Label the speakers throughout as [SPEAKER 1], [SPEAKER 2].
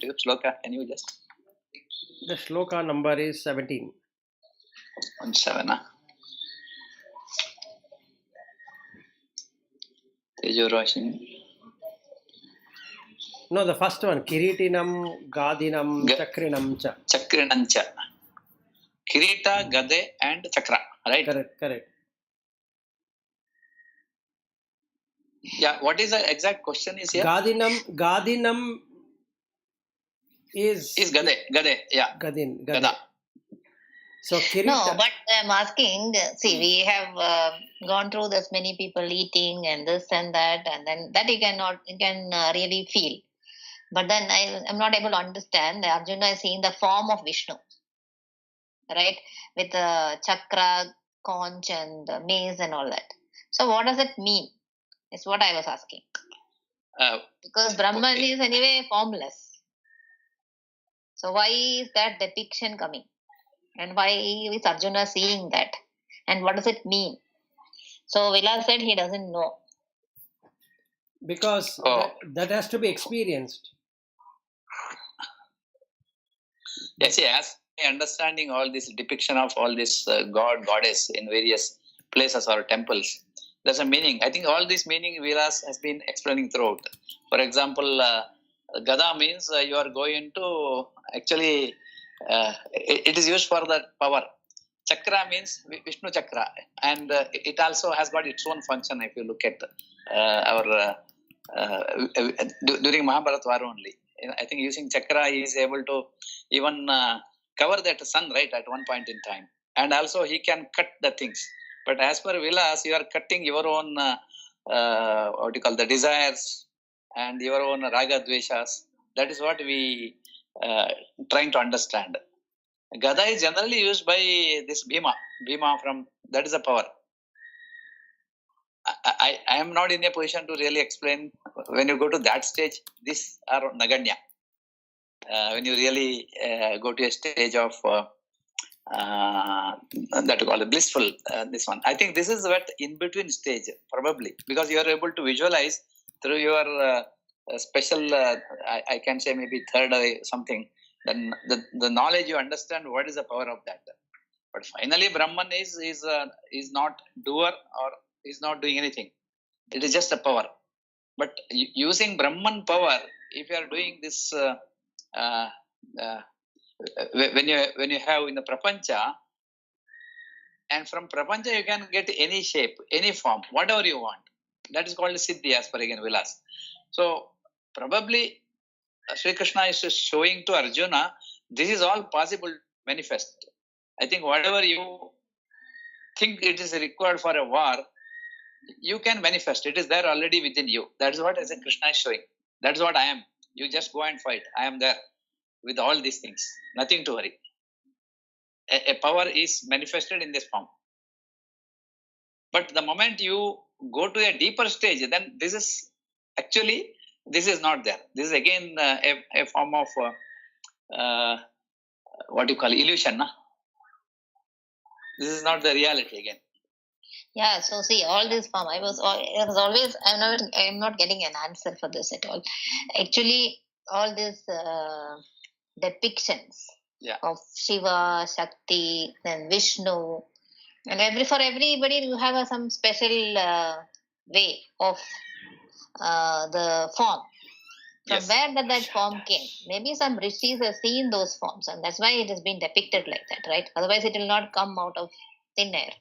[SPEAKER 1] Shloka, can you just?
[SPEAKER 2] The shloka number is 17.
[SPEAKER 1] 17, huh? Tejorashini.
[SPEAKER 2] No, the first one. Kiritinam, Gadinam, Chakrinam cha.
[SPEAKER 1] Chakrinancha. Kirita, Gade and Chakra, right?
[SPEAKER 2] Correct.
[SPEAKER 1] Yeah, what is the exact question is here?
[SPEAKER 2] Gadinam is
[SPEAKER 1] Gade, yeah.
[SPEAKER 2] Gadin.
[SPEAKER 1] Gada.
[SPEAKER 2] So Kirita.
[SPEAKER 3] No, but I'm asking, see, we have gone through this, many people eating and this and that, and then that you can really feel. But then I'm not able to understand. Arjuna is seeing the form of Vishnu, right? With the chakra, conch, and the mace and all that. So what does it mean? Is what I was asking. Because Brahman is anyway formless. So why is that depiction coming? And why is Arjuna seeing that? And what does it mean? So Vilas said he doesn't know.
[SPEAKER 2] Because that has to be experienced.
[SPEAKER 1] Yes, as understanding all this depiction of all this god, goddess in various places or temples, there's a meaning. I think all this meaning Vilas has been explaining throughout. For example, Gada means you are going to actually, it is used for the power. Chakra means Vishnu Chakra, and it also has got its own function. If you look at during Mahabharata war only, I think using Chakra is able to even cover that sun, right, at one point in time, and also he can cut the things. But as per Vilas, you are cutting your own what you call the desires and your own raga dveshas. That is what we trying to understand. Gada is generally used by this Bhima from, that is a power. I am not in a position to really explain. When you go to that stage, these are Naganya. When you really go to a stage of that you call it blissful, this one. I think this is what in between stage, probably, because you are able to visualize through your special, I can say maybe third eye something. Then the knowledge you understand what is the power of that. But finally, Brahman is not doer or is not doing anything. It is just a power. But using Brahman power, if you are doing this, when you have in the prapancha, and from prapancha you can get any shape, any form, whatever you want. That is called siddhi as per again Vilas. So probably Sri Krishna is showing to Arjuna, this is all possible manifest. I think whatever you think it is required for a war, you can manifest. It is there already within you. That is what as a Krishna is showing. That is what I am. You just go and fight. I am there with all these things. Nothing to worry. A power is manifested in this form. But the moment you go to a deeper stage, then this is actually, this is not there. This is again a form of what you call illusion. Na? This is not the reality again.
[SPEAKER 3] Yeah, so see, all this form, I was always, I'm not getting an answer for this at all. Actually, all these depictions of Shiva, Shakti, then Vishnu, and for everybody you have some special way of the form. From where that form came? Maybe some rishis have seen those forms, and that's why it has been depicted like that, right? Otherwise, it will not come out of thin air.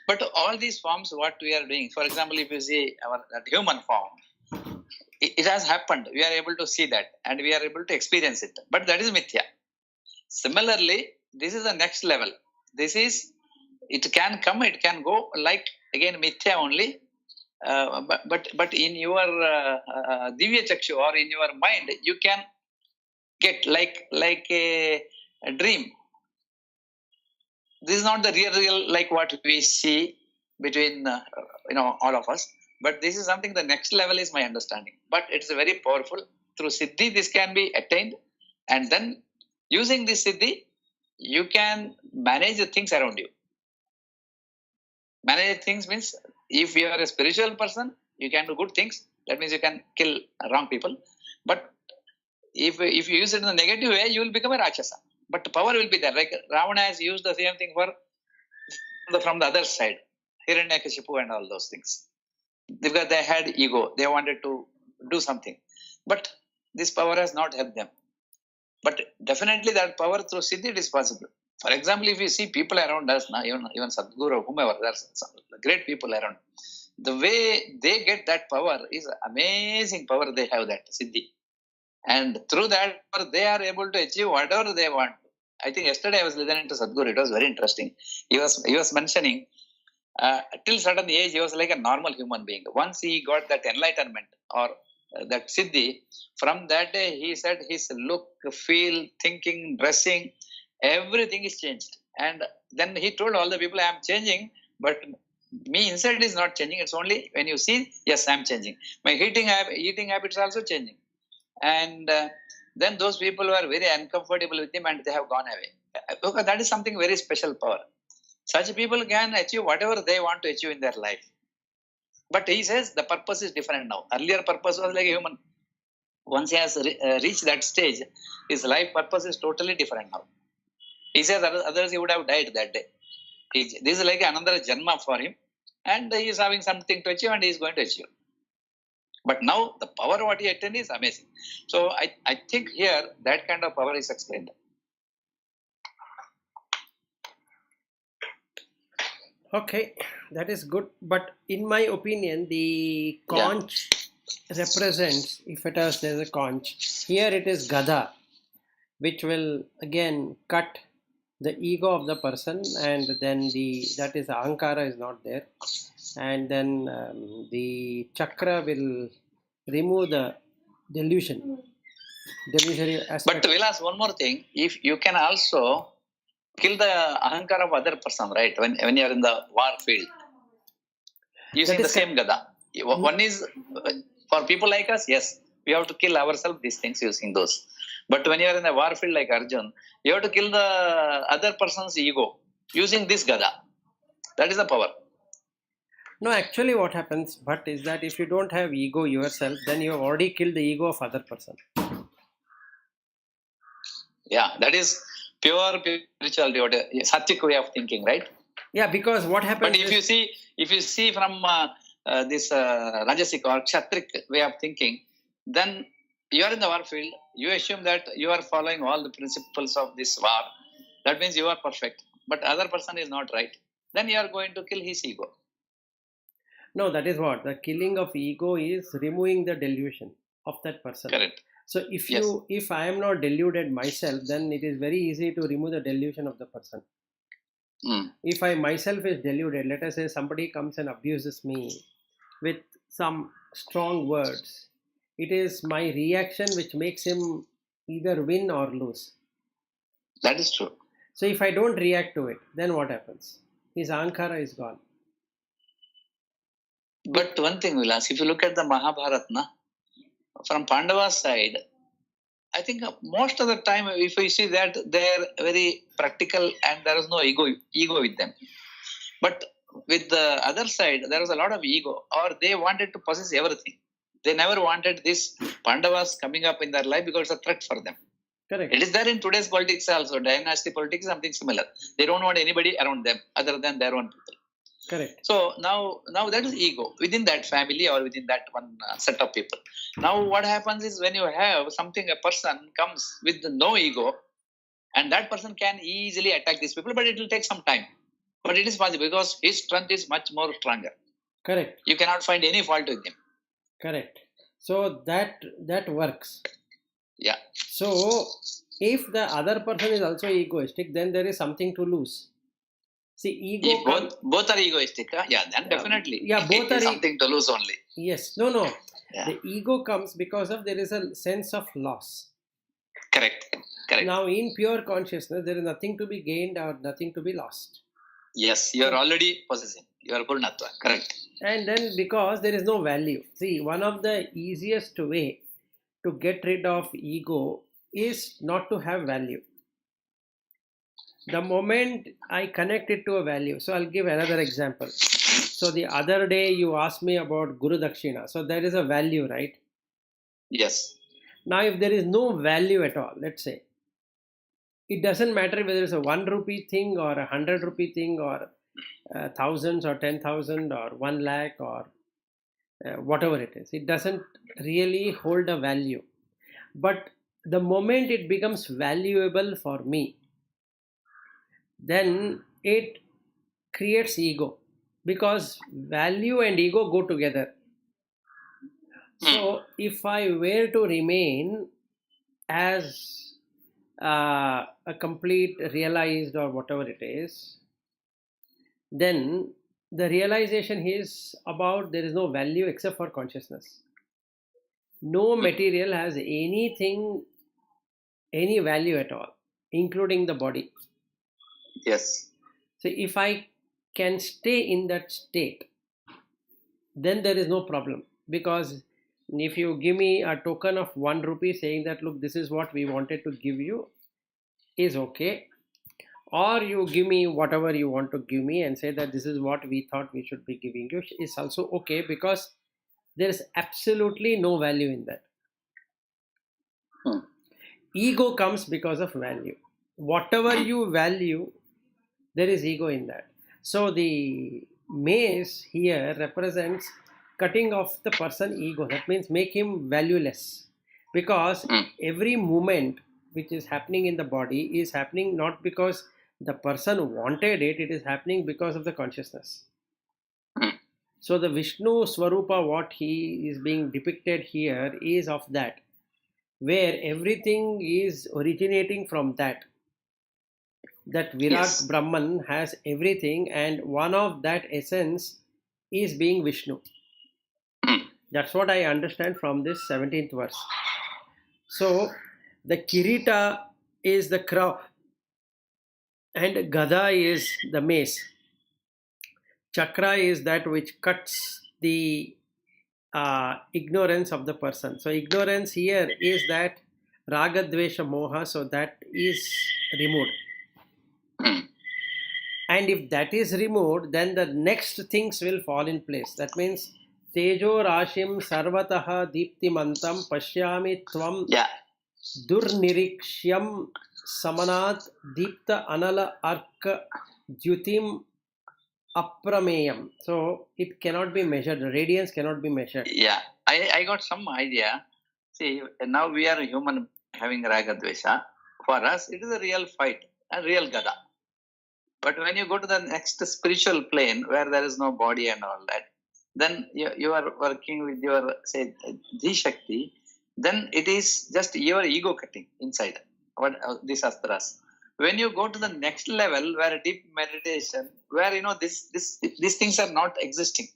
[SPEAKER 1] But all these forms, what we are doing, for example, if you see that human form, it has happened. We are able to see that, and we are able to experience it. But that is mithya. Similarly, this is the next level. This is, it can come, it can go, like again mithya only. But in your divya chakshu or in your mind, you can get like a dream. This is not the real like what we see between all of us. But this is something, the next level is my understanding. But it's very powerful. Through siddhi, this can be attained. And then using this siddhi, you can manage the things around you. Manage things means, if you are a spiritual person, you can do good things. That means you can kill wrong people. But if you use it in a negative way, you will become a Rakshasa. But power will be there. Like Ravana has used the same thing from the other side, Hiranyakashipu and all those things. Because they had ego, they wanted to do something. But this power has not helped them. But definitely that power through Siddhi, it is possible. For example, if you see people around us now, even Sadhguru, whomever, there's some great people around. The way they get that power is amazing power they have, that Siddhi. And through that power, they are able to achieve whatever they want. I think yesterday I was listening to Sadhguru, it was very interesting. He was mentioning, till certain age, he was like a normal human being. Once he got that enlightenment or that Siddhi, from that day, he said his look, feel, thinking, dressing, everything is changed. And then he told all the people, I am changing, but me inside is not changing. It's only when you see, yes, I am changing. My eating habits are also changing. And then those people were very uncomfortable with him and they have gone away. Because that is something very special power. Such people can achieve whatever they want to achieve in their life. But he says the purpose is different now. Earlier purpose was like a human. Once he has reached that stage, his life purpose is totally different now. He says others he would have died that day. This is like another janma for him. And he is having something to achieve and he is going to achieve. But now the power what he attained is amazing. So I think here that kind of power is explained.
[SPEAKER 2] Okay, that is good. But in my opinion, the conch represents, if it is there's a conch, here it is Gada, which will again cut the ego of the person, and then that is Ahankara is not there, and then the chakra will remove the delusionary aspect.
[SPEAKER 1] But Vilas, one more thing, if you can also kill the Ahankara of other person, right? When you are in the war field, using the same Gada. One is for people like us, yes, we have to kill ourselves, these things using those. But when you are in a war field like Arjun, you have to kill the other person's ego using this Gada. That is the power.
[SPEAKER 2] No, actually what happens, but is that if you don't have ego yourself, then you have already killed the ego of other person.
[SPEAKER 1] Yeah, that is pure spirituality, sattvic way of thinking, right?
[SPEAKER 2] Yeah, because what happens.
[SPEAKER 1] But if you see from this Rajasic or Kshatric way of thinking, then you are in the war field. You assume that you are following all the principles of this war. That means you are perfect. But other person is not right. Then you are going to kill his ego.
[SPEAKER 2] No, that is what the killing of ego is, removing the delusion of that person.
[SPEAKER 1] Correct.
[SPEAKER 2] So if I am not deluded myself, then it is very easy to remove the delusion of the person. If I myself is deluded, let us say somebody comes and abuses me with some strong words, it is my reaction which makes him either win or lose.
[SPEAKER 1] That is true.
[SPEAKER 2] So if I don't react to it, then what happens? His Ahankara is gone.
[SPEAKER 1] But one thing, Vilas, if you look at the Mahabharata, from Pandava's side, I think most of the time, if you see that, they are very practical and there is no ego with them. But with the other side, there was a lot of ego, or they wanted to possess everything. They never wanted this Pandavas coming up in their life because it's a threat for them.
[SPEAKER 2] Correct.
[SPEAKER 1] It is there in today's politics also. Dynasty politics, something similar. They don't want anybody around them other than their own people.
[SPEAKER 2] Correct.
[SPEAKER 1] So now that is ego within that family or within that one set of people. Now what happens is when you have something, a person comes with no ego, and that person can easily attack these people, but it will take some time. But it is possible because his strength is much more stronger.
[SPEAKER 2] Correct.
[SPEAKER 1] You cannot find any fault with him.
[SPEAKER 2] Correct. So that works.
[SPEAKER 1] Yeah.
[SPEAKER 2] So if the other person is also egoistic, then there is something to lose. See, ego.
[SPEAKER 1] If both are egoistic, yeah, then definitely.
[SPEAKER 2] Yeah, both are
[SPEAKER 1] something to lose only.
[SPEAKER 2] Yes. No.
[SPEAKER 1] Yeah.
[SPEAKER 2] The ego comes because of there is a sense of loss.
[SPEAKER 1] Correct.
[SPEAKER 2] Now, in pure consciousness, there is nothing to be gained or nothing to be lost.
[SPEAKER 1] Yes, you are already possessing. You are Purnatva. Correct.
[SPEAKER 2] And then because there is no value. See, one of the easiest way to get rid of ego is not to have value. The moment I connect it to a value, so I'll give another example. So the other day you asked me about Guru Dakshina. So there is a value, right?
[SPEAKER 1] Yes.
[SPEAKER 2] Now, if there is no value at all, let's say, it doesn't matter whether it's a 1 rupee thing or a 100 rupee thing or thousands or 10,000 or 1 lakh or whatever it is. It doesn't really hold a value. But the moment it becomes valuable for me, then it creates ego, because value and ego go together. So if I were to remain as a complete realized or whatever it is, then the realization is about there is no value except for consciousness. No material has anything, any value at all, including the body.
[SPEAKER 1] Yes.
[SPEAKER 2] So if I can stay in that state, then there is no problem. Because if you give me a token of 1 rupee saying that, look, this is what we wanted to give you, is okay. Or you give me whatever you want to give me and say that this is what we thought we should be giving you, is also okay, because there is absolutely no value in that. Ego comes because of value. Whatever you value, there is ego in that. So the mace here represents cutting off the person ego. That means make him valueless, because every movement which is happening in the body is happening not because the person wanted it, it is happening because of the consciousness. So the Vishnu Swarupa, what he is being depicted here, is of that, where everything is originating from that. That Virat
[SPEAKER 1] Yes.
[SPEAKER 2] Brahman has everything, and one of that essence is being Vishnu. That's what I understand from this 17th verse. So the Kirita is the crown and Gada is the mace. Chakra is that which cuts the ignorance of the person. So ignorance here is that Raga, Dvesha, Moha, so that is removed. And if that is removed, then the next things will fall in place. That means Tejo Rashim Sarvataha Deeptimantam Pashyami Tvam Durnirikshyam Samanat Deepta Anala Arka Dyutim Aprameyam. So it cannot be measured. The radiance cannot be measured.
[SPEAKER 1] Yeah, I got some idea. See, now we are human having Raga Dvesha. For us, it is a real fight, a real Gada. But when you go to the next spiritual plane where there is no body and all that, then you are working with your, say, Shakti, then it is just your ego cutting inside these astras. When you go to the next level where deep meditation, where these things are not existing.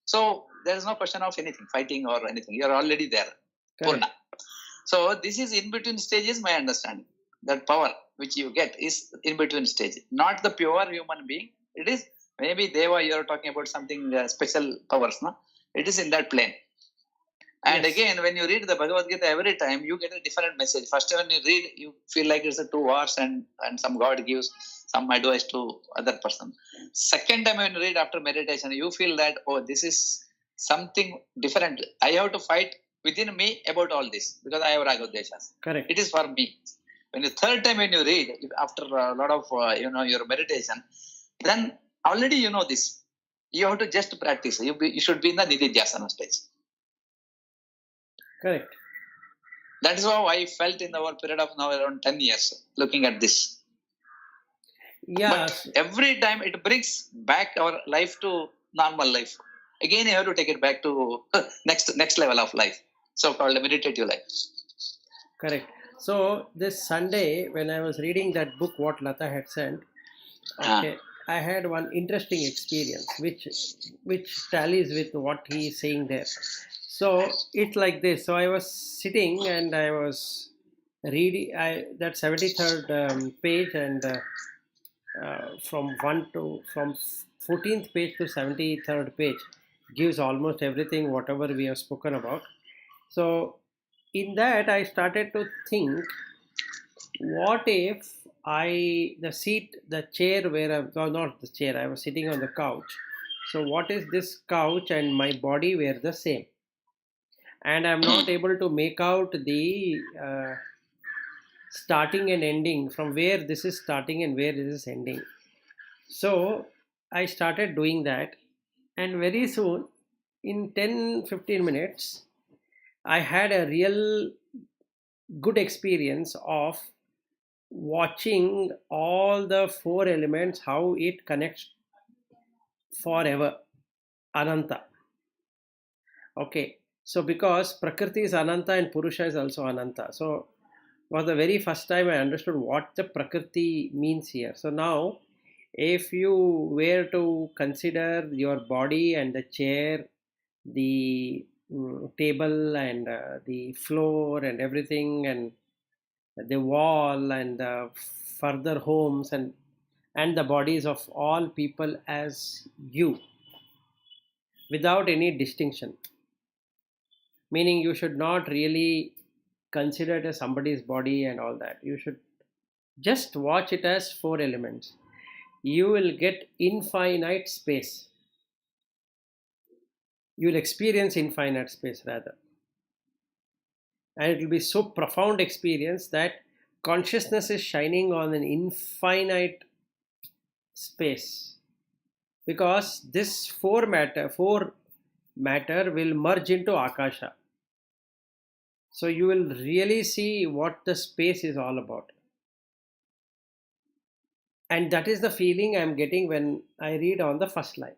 [SPEAKER 1] So there is no question of anything, fighting or anything. You are already there. Purna. So this is in between stages, my understanding. That power which you get is in between stage, not the pure human being. It is maybe Deva, you are talking about something special powers, no? It is in that plane. And again, when you read the Bhagavad Gita, every time you get a different message. First, when you read, you feel like it's a 2 hours and some God gives some advice to other person. Second time when you read after meditation, you feel that, oh, this is something different. I have to fight within me about all this because I have Ragodeshas.
[SPEAKER 2] Correct.
[SPEAKER 1] It is for me. When the third time when you read, after a lot of your meditation, then already you know this. You have to just practice. You should be in the Nididhyasana stage.
[SPEAKER 2] Correct.
[SPEAKER 1] That is how I felt in our period of now around 10 years looking at this.
[SPEAKER 2] Yes.
[SPEAKER 1] But every time it brings back our life to normal life. Again, you have to take it back to next level of life, so-called meditative life.
[SPEAKER 2] Correct. So this Sunday, when I was reading that book, what Lata had sent, I had one interesting experience, which tallies with what he is saying there. So it's like this. So I was sitting and I was reading that 73rd page, and from 14th page to 73rd page gives almost everything whatever we have spoken about. So in that I started to think, what if the chair where not the chair, I was sitting on the couch. So what is this couch and my body were the same? and I'm not able to make out the starting and ending, from where this is starting and where this is ending. So I started doing that, and very soon, in 10-15 minutes, I had a real good experience of watching all the four elements, how it connects forever, Ananta. Okay, so because Prakriti is Ananta and Purusha is also Ananta. So was the very first time I understood what the Prakriti means here. So now, if you were to consider your body and the chair, the table and the floor and everything, and the wall and the further homes, and the bodies of all people as you, without any distinction, meaning you should not really consider it as somebody's body and all that. You should just watch it as four elements. You will get infinite space. You will experience infinite space rather. And it will be so profound experience that consciousness is shining on an infinite space. Because this four matter will merge into Akasha. So you will really see what the space is all about. And that is the feeling I am getting when I read on the first line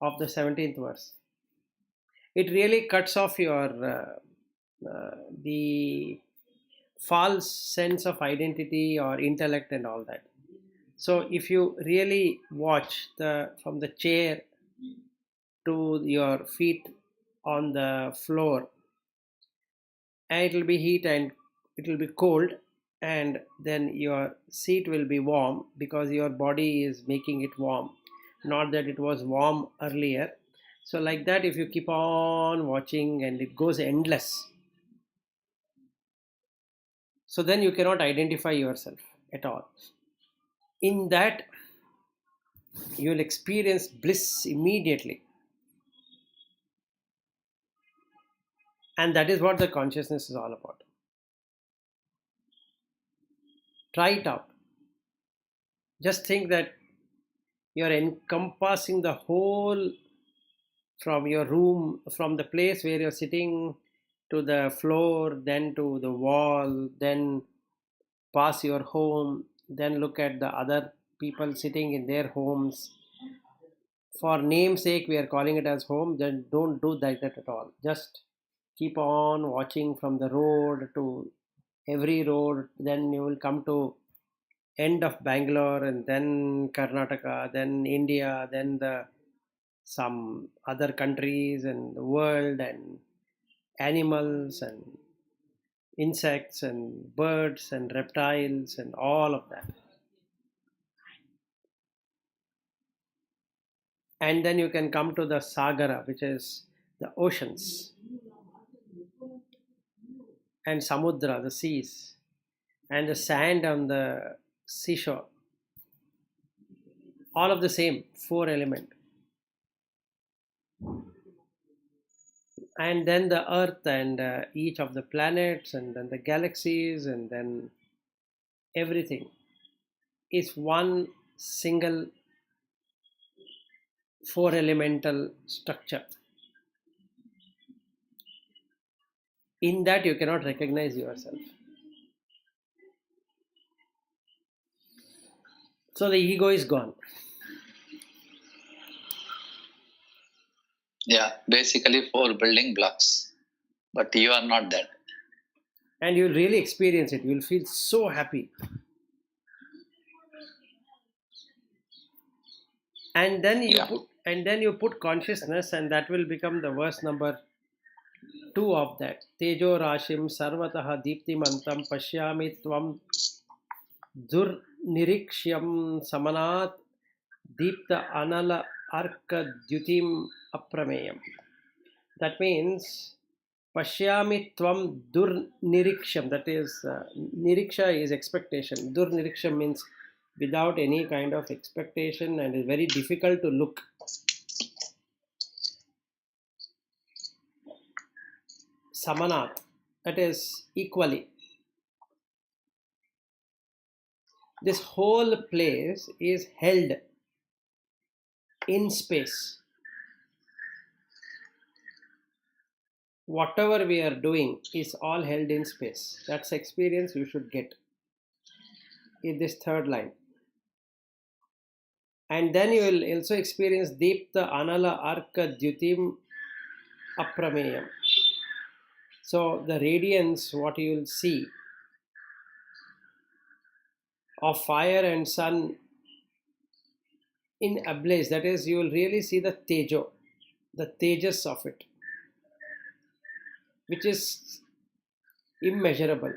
[SPEAKER 2] of the 17th verse. It really cuts off your the false sense of identity or intellect and all that. So if you really watch from the chair to your feet on the floor, and it will be heat and it will be cold, and then your seat will be warm because your body is making it warm, not that it was warm earlier. So like that, if you keep on watching and it goes endless, so then you cannot identify yourself at all. In that, you will experience bliss immediately, and that is what the consciousness is all about. Try it out. Just think that you're encompassing the whole, from your room, from the place where you're sitting to the floor, then to the wall, then pass your home, then look at the other people sitting in their homes. For namesake, we are calling it as home. Then don't do that at all. Just keep on watching from the road to every road. Then you will come to end of Bangalore, and then Karnataka, then India, then the some other countries and the world, and animals and insects and birds and reptiles and all of that. And then you can come to the Sagara, which is the oceans, and Samudra, the seas, and the sand on the seashore. All of the same, four element. And then the earth and each of the planets, and then the galaxies, and then everything is one single four elemental structure. In that, you cannot recognize yourself. So the ego is gone.
[SPEAKER 1] Yeah, basically four building blocks. But you are not that.
[SPEAKER 2] And you'll really experience it. You'll feel so happy. And then you put consciousness, and that will become the verse number 2 of that. Tejo Rashim Sarvataha Deeptimantam Pashyami Tvam Dur Nirikshyam Samanat Deepta Anala Arka Dyutim Aprameyam. That means Pashyami Tvam Dur Niriksham. That is, Niriksha is expectation. Dur Niriksham means without any kind of expectation, and is very difficult to look. samanat, that is equally. This whole place is held in space. Whatever we are doing is all held in space. That's experience you should get in this third line. And then you will also experience Deepta Anala Arka Dyutim Aprameyam. So the radiance, what you will see of fire and sun in ablaze, that is, you will really see the tejo, the tejas of it, which is immeasurable.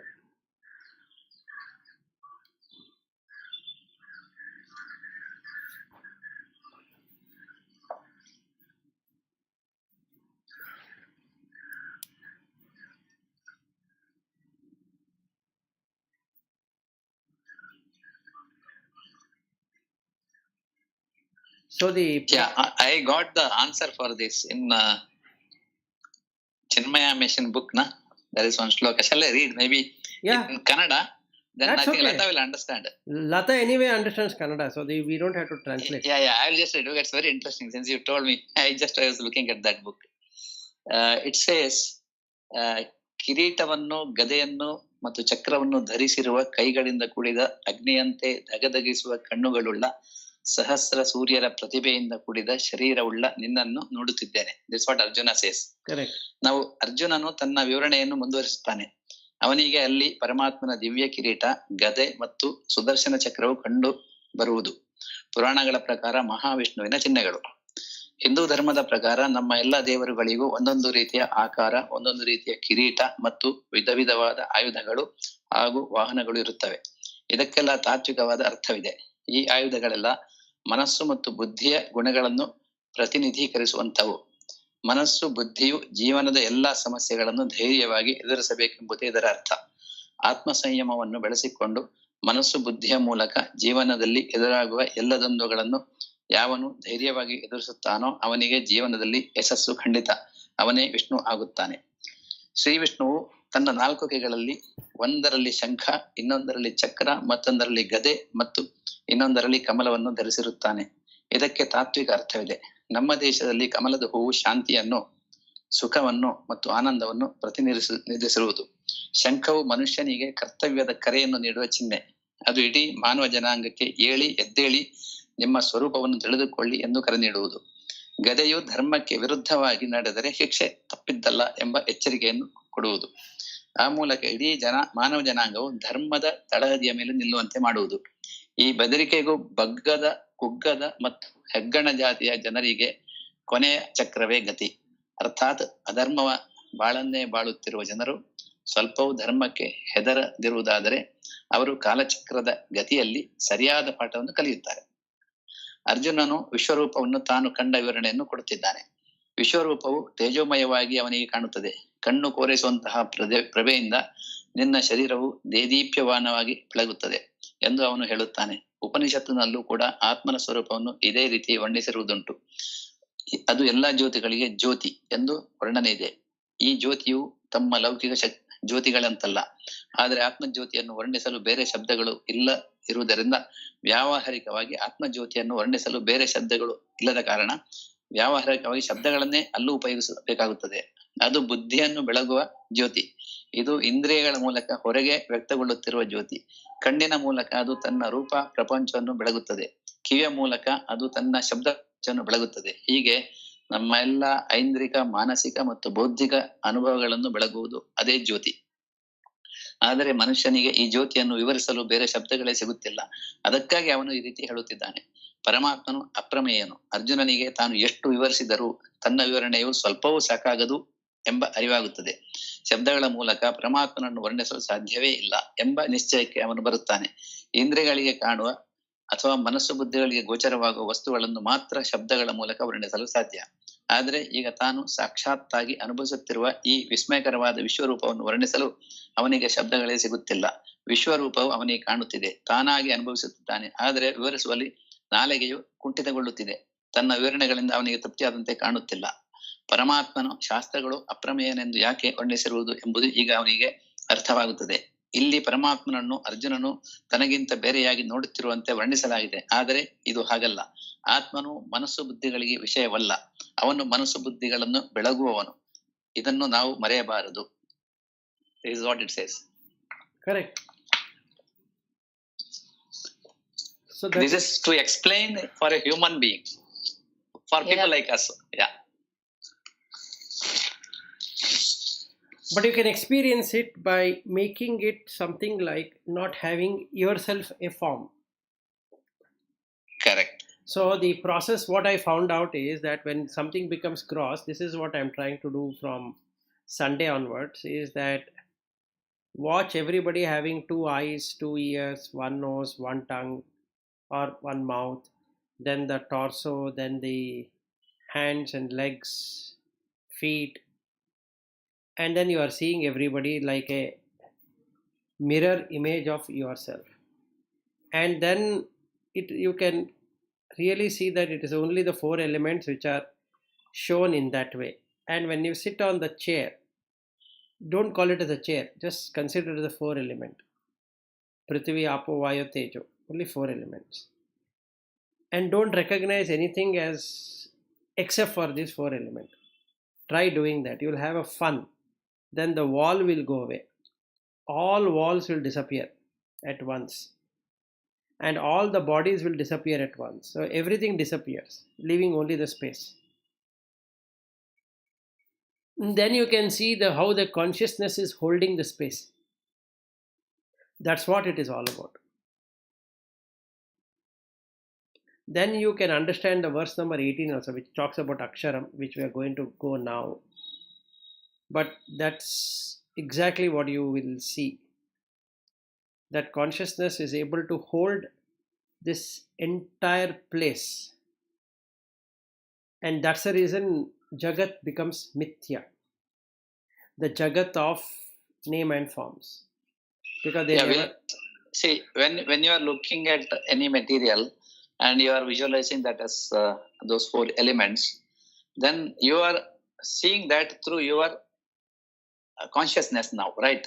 [SPEAKER 2] So
[SPEAKER 1] I got the answer for this in Chinmaya Mission book. There is one shloka. Shall I read? Maybe in Kannada. Then
[SPEAKER 2] That's
[SPEAKER 1] I think
[SPEAKER 2] okay.
[SPEAKER 1] Lata will understand.
[SPEAKER 2] Lata anyway understands Kannada, so we don't have to translate.
[SPEAKER 1] Yeah, I will just read it. It's very interesting. Since you told me, I was looking at that book. It says, ಕಿರೀಟವನ್ನು ಗದೆಯನ್ನು ಮತ್ತು ಚಕ್ರವನ್ನು ಧರಿಸಿರುವ ಕೈಗಳಿಂದ ಕೂಡಿದ ಅಗ್ನಿಯಂತೆ ಧಗಧಗಿಸುವ ಕಣ್ಣುಗಳುಳ್ಳ ಸಹಸ್ರ ಸೂರ್ಯರ ಪ್ರತಿಭೆಯಿಂದ ಕೂಡಿದ ಶರೀರವುಳ್ಳ ನಿನ್ನನ್ನು ನೋಡುತ್ತಿದ್ದೇನೆ. This what Arjuna says. ನಾವು ಅರ್ಜುನನು ತನ್ನ ವಿವರಣೆಯನ್ನು ಮುಂದುವರಿಸುತ್ತಾನೆ. ಅವನಿಗೆ ಅಲ್ಲಿ ಪರಮಾತ್ಮನ ದಿವ್ಯ ಕಿರೀಟ, ಗದೆ ಮತ್ತು ಸುದರ್ಶನ ಚಕ್ರವು ಕಂಡು ಬರುವುದು. ಪುರಾಣಗಳ ಪ್ರಕಾರ ಮಹಾವಿಷ್ಣುವಿನ ಚಿಹ್ನೆಗಳು. ಹಿಂದೂ ಧರ್ಮದ ಪ್ರಕಾರ ನಮ್ಮ ಎಲ್ಲ ದೇವರುಗಳಿಗೂ ಒಂದೊಂದು ರೀತಿಯ ಆಕಾರ, ಒಂದೊಂದು ರೀತಿಯ ಕಿರೀಟ ಮತ್ತು ವಿಧ ವಿಧವಾದ ಆಯುಧಗಳು ಹಾಗೂ ವಾಹನಗಳು ಇರುತ್ತವೆ. ಇದಕ್ಕೆಲ್ಲ ತಾತ್ವಿಕವಾದ ಅರ್ಥವಿದೆ. ಈ ಆಯುಧಗಳೆಲ್ಲ ಮನಸ್ಸು ಮತ್ತು ಬುದ್ಧಿಯ ಗುಣಗಳನ್ನು ಪ್ರತಿನಿಧೀಕರಿಸುವಂತವು. ಮನಸ್ಸು ಬುದ್ಧಿಯು ಜೀವನದ ಎಲ್ಲಾ ಸಮಸ್ಯೆಗಳನ್ನು ಧೈರ್ಯವಾಗಿ ಎದುರಿಸಬೇಕೆಂಬುದೇ ಇದರ ಅರ್ಥ. ಆತ್ಮ ಸಂಯಮವನ್ನು ಬೆಳೆಸಿಕೊಂಡು ಮನಸ್ಸು ಬುದ್ಧಿಯ ಮೂಲಕ ಜೀವನದಲ್ಲಿ ಎದುರಾಗುವ ಎಲ್ಲ ದ್ವಂದ್ವಗಳನ್ನು ಯಾವನು ಧೈರ್ಯವಾಗಿ ಎದುರಿಸುತ್ತಾನೋ ಅವನಿಗೆ ಜೀವನದಲ್ಲಿ ಯಶಸ್ಸು ಖಂಡಿತ. ಅವನೇ ವಿಷ್ಣು ಆಗುತ್ತಾನೆ. ಶ್ರೀ ವಿಷ್ಣುವು ತನ್ನ 4 ಕೈಗಳಲ್ಲಿ ಒಂದರಲ್ಲಿ ಶಂಖ, ಇನ್ನೊಂದರಲ್ಲಿ ಚಕ್ರ, ಮತ್ತೊಂದರಲ್ಲಿ ಗದೆ ಮತ್ತು ಇನ್ನೊಂದರಲ್ಲಿ ಕಮಲವನ್ನು ಧರಿಸಿರುತ್ತಾನೆ. ಇದಕ್ಕೆ ತಾತ್ವಿಕ ಅರ್ಥವಿದೆ. ನಮ್ಮ ದೇಶದಲ್ಲಿ ಕಮಲದ ಹೂವು ಶಾಂತಿಯನ್ನು, ಸುಖವನ್ನು ಮತ್ತು ಆನಂದವನ್ನು ಪ್ರತಿನಿಧಿಸಿರುವುದು. ಶಂಖವು ಮನುಷ್ಯನಿಗೆ ಕರ್ತವ್ಯದ ಕರೆಯನ್ನು ನೀಡುವ ಚಿಹ್ನೆ. ಅದು ಇಡೀ ಮಾನವ ಜನಾಂಗಕ್ಕೆ ಎದ್ದೇಳಿ ನಿಮ್ಮ ಸ್ವರೂಪವನ್ನು ತಿಳಿದುಕೊಳ್ಳಿ ಎಂದು ಕರೆ ನೀಡುವುದು. ಗದೆಯು ಧರ್ಮಕ್ಕೆ ವಿರುದ್ಧವಾಗಿ ನಡೆದರೆ ಶಿಕ್ಷೆ ತಪ್ಪಿದ್ದಲ್ಲ ಎಂಬ ಎಚ್ಚರಿಕೆಯನ್ನು ಕೊಡುವುದು. ಆ ಮೂಲಕ ಇಡೀ ಮಾನವ ಜನಾಂಗವು ಧರ್ಮದ ತಳಹದಿಯ ಮೇಲೆ ನಿಲ್ಲುವಂತೆ ಮಾಡುವುದು. ಈ ಬೆದರಿಕೆಗೂ ಬಗ್ಗದ, ಕುಗ್ಗದ ಮತ್ತು ಹೆಗ್ಗಣ ಜಾತಿಯ ಜನರಿಗೆ ಕೊನೆಯ ಚಕ್ರವೇ ಗತಿ. ಅರ್ಥಾತ್ ಅಧರ್ಮವ ಬಾಳನ್ನೇ ಬಾಳುತ್ತಿರುವ ಜನರು ಸ್ವಲ್ಪವೂ ಧರ್ಮಕ್ಕೆ ಹೆದರದಿರುವುದಾದರೆ ಅವರು ಕಾಲಚಕ್ರದ ಗತಿಯಲ್ಲಿ ಸರಿಯಾದ ಪಾಠವನ್ನು ಕಲಿಯುತ್ತಾರೆ. ಅರ್ಜುನನು ವಿಶ್ವರೂಪವನ್ನು ತಾನು ಕಂಡ ವಿವರಣೆಯನ್ನು ಕೊಡುತ್ತಿದ್ದಾನೆ. ವಿಶ್ವರೂಪವು ತೇಜೋಮಯವಾಗಿ ಅವನಿಗೆ ಕಾಣುತ್ತದೆ. ಕಣ್ಣು ಕೋರಿಸುವಂತಹ ಪ್ರಭೆಯಿಂದ ನಿನ್ನ ಶರೀರವು ದೇದೀಪ್ಯಮಾನವಾಗಿ ಬೆಳಗುತ್ತದೆ ಎಂದು ಅವನು ಹೇಳುತ್ತಾನೆ. ಉಪನಿಷತ್ತಿನಲ್ಲೂ ಕೂಡ ಆತ್ಮನ ಸ್ವರೂಪವನ್ನು ಇದೇ ರೀತಿ ವರ್ಣಿಸಿರುವುದುಂಟು. ಅದು ಎಲ್ಲಾ ಜ್ಯೋತಿಗಳಿಗೆ ಜ್ಯೋತಿ ಎಂದು ವರ್ಣನೆ ಇದೆ. ಈ ಜ್ಯೋತಿಯು ತಮ್ಮ ಲೌಕಿಕ ಜ್ಯೋತಿಗಳಂತಲ್ಲ. ಆದರೆ ಆತ್ಮಜ್ಯೋತಿಯನ್ನು ವರ್ಣಿಸಲು ಬೇರೆ ಶಬ್ದಗಳು ಇರುವುದರಿಂದ ವ್ಯಾವಹಾರಿಕವಾಗಿ ಆತ್ಮಜ್ಯೋತಿಯನ್ನು ವರ್ಣಿಸಲು ಬೇರೆ ಶಬ್ದಗಳು ಇಲ್ಲದ ಕಾರಣ ವ್ಯಾವಹಾರಿಕವಾಗಿ ಶಬ್ದಗಳನ್ನೇ ಅಲ್ಲೂ ಉಪಯೋಗಿಸಬೇಕಾಗುತ್ತದೆ. ಅದು ಬುದ್ಧಿಯನ್ನು ಬೆಳಗುವ ಜ್ಯೋತಿ. ಇದು ಇಂದ್ರಿಯಗಳ ಮೂಲಕ ಹೊರಗೆ ವ್ಯಕ್ತಗೊಳ್ಳುತ್ತಿರುವ ಜ್ಯೋತಿ. ಕಣ್ಣಿನ ಮೂಲಕ ಅದು ತನ್ನ ರೂಪ ಪ್ರಪಂಚವನ್ನು ಬೆಳಗುತ್ತದೆ. ಕಿವಿಯ ಮೂಲಕ ಅದು ತನ್ನ ಶಬ್ದವನ್ನು ಬೆಳಗುತ್ತದೆ. ಹೀಗೆ ನಮ್ಮ ಎಲ್ಲ ಐಂದ್ರಿಕ, ಮಾನಸಿಕ ಮತ್ತು ಬೌದ್ಧಿಕ ಅನುಭವಗಳನ್ನು ಬೆಳಗುವುದು ಅದೇ ಜ್ಯೋತಿ. ಆದರೆ ಮನುಷ್ಯನಿಗೆ ಈ ಜ್ಯೋತಿಯನ್ನು ವಿವರಿಸಲು ಬೇರೆ ಶಬ್ದಗಳೇ ಸಿಗುತ್ತಿಲ್ಲ. ಅದಕ್ಕಾಗಿ ಅವನು ಈ ರೀತಿ ಹೇಳುತ್ತಿದ್ದಾನೆ. ಪರಮಾತ್ಮನು ಅಪ್ರಮೇಯನು. ಅರ್ಜುನನಿಗೆ ತಾನು ಎಷ್ಟು ವಿವರಿಸಿದರೂ ತನ್ನ ವಿವರಣೆಯು ಸ್ವಲ್ಪವೂ ಸಾಕಾಗದು ಎಂಬ ಅರಿವಾಗುತ್ತದೆ. ಶಬ್ದಗಳ ಮೂಲಕ ಪರಮಾತ್ಮನನ್ನು ವರ್ಣಿಸಲು ಸಾಧ್ಯವೇ ಇಲ್ಲ ಎಂಬ ನಿಶ್ಚಯಕ್ಕೆ ಅವನು ಬರುತ್ತಾನೆ. ಇಂದ್ರಿಯಗಳಿಗೆ ಕಾಣುವ ಅಥವಾ ಮನಸ್ಸು ಬುದ್ಧಿಗಳಿಗೆ ಗೋಚರವಾಗುವ ವಸ್ತುಗಳನ್ನು ಮಾತ್ರ ಶಬ್ದಗಳ ಮೂಲಕ ವರ್ಣಿಸಲು ಸಾಧ್ಯ. ಆದರೆ ಈಗ ತಾನು ಸಾಕ್ಷಾತ್ತಾಗಿ ಅನುಭವಿಸುತ್ತಿರುವ ಈ ವಿಸ್ಮಯಕರವಾದ ವಿಶ್ವರೂಪವನ್ನು ವರ್ಣಿಸಲು ಅವನಿಗೆ ಶಬ್ದಗಳೇ ಸಿಗುತ್ತಿಲ್ಲ. ವಿಶ್ವರೂಪವು ಅವನಿಗೆ ಕಾಣುತ್ತಿದೆ, ತಾನಾಗಿ ಅನುಭವಿಸುತ್ತಿದ್ದಾನೆ. ಆದರೆ ವಿವರಿಸುವಲ್ಲಿ ನಾಲಿಗೆಯು ಕುಂಠಿತಗೊಳ್ಳುತ್ತಿದೆ. ತನ್ನ ವಿವರಣೆಗಳಿಂದ ಅವನಿಗೆ ತೃಪ್ತಿಯಾದಂತೆ ಕಾಣುತ್ತಿಲ್ಲ. ಪರಮಾತ್ಮನು ಶಾಸ್ತ್ರಗಳು ಅಪ್ರಮೇಯನೆಂದು ಯಾಕೆ ವರ್ಣಿಸಿರುವುದು ಎಂಬುದು ಈಗ ಅವನಿಗೆ ಅರ್ಥವಾಗುತ್ತದೆ. ಇಲ್ಲಿ ಪರಮಾತ್ಮನನ್ನು ಅರ್ಜುನನು ತನಗಿಂತ ಬೇರೆಯಾಗಿ ನೋಡುತ್ತಿರುವಂತೆ ವರ್ಣಿಸಲಾಗಿದೆ. ಆದರೆ ಇದು ಹಾಗಲ್ಲ. ಆತ್ಮನು ಮನಸ್ಸು ಬುದ್ಧಿಗಳಿಗೆ ವಿಷಯವಲ್ಲ, ಅವನು ಮನಸ್ಸು ಬುದ್ಧಿಗಳನ್ನು ಬೆಳಗುವವನು. ಇದನ್ನು ನಾವು ಮರೆಯಬಾರದು. This is what it says.
[SPEAKER 2] Correct. So
[SPEAKER 1] this is to explain for a human being, for people like us. Yeah.
[SPEAKER 2] But you can experience it by making it something like not having yourself a form.
[SPEAKER 1] Correct.
[SPEAKER 2] So the process, what I found out is that when something becomes gross, this is what I'm trying to do from Sunday onwards, is that watch everybody having 2 eyes, 2 ears, 1 nose, 1 tongue or 1 mouth, then the torso, then the hands and legs, feet, and then you are seeing everybody like a mirror image of yourself. And then you can really see that it is only the 4 elements which are shown in that way. And when you sit on the chair, don't call it as a chair, just consider it as a 4 element. Prithvi, Apo, Vayu, Tejo, only 4 elements. And don't recognize anything as except for these 4 elements. Try doing that, you will have a fun. Then the wall will go away. All walls will disappear at once. And all the bodies will disappear at once. So everything disappears, leaving only the space. And then you can see how the consciousness is holding the space. That's what it is all about. Then you can understand the verse number 18 also, which talks about Aksharam, which we are going to go now. But that's exactly what you will see. That consciousness is able to hold this entire place. And that's the reason Jagat becomes Mithya. The Jagat of name and forms. Because they
[SPEAKER 1] see, when you are looking at any material and you are visualizing that as those 4 elements, then you are seeing that through your consciousness now, right?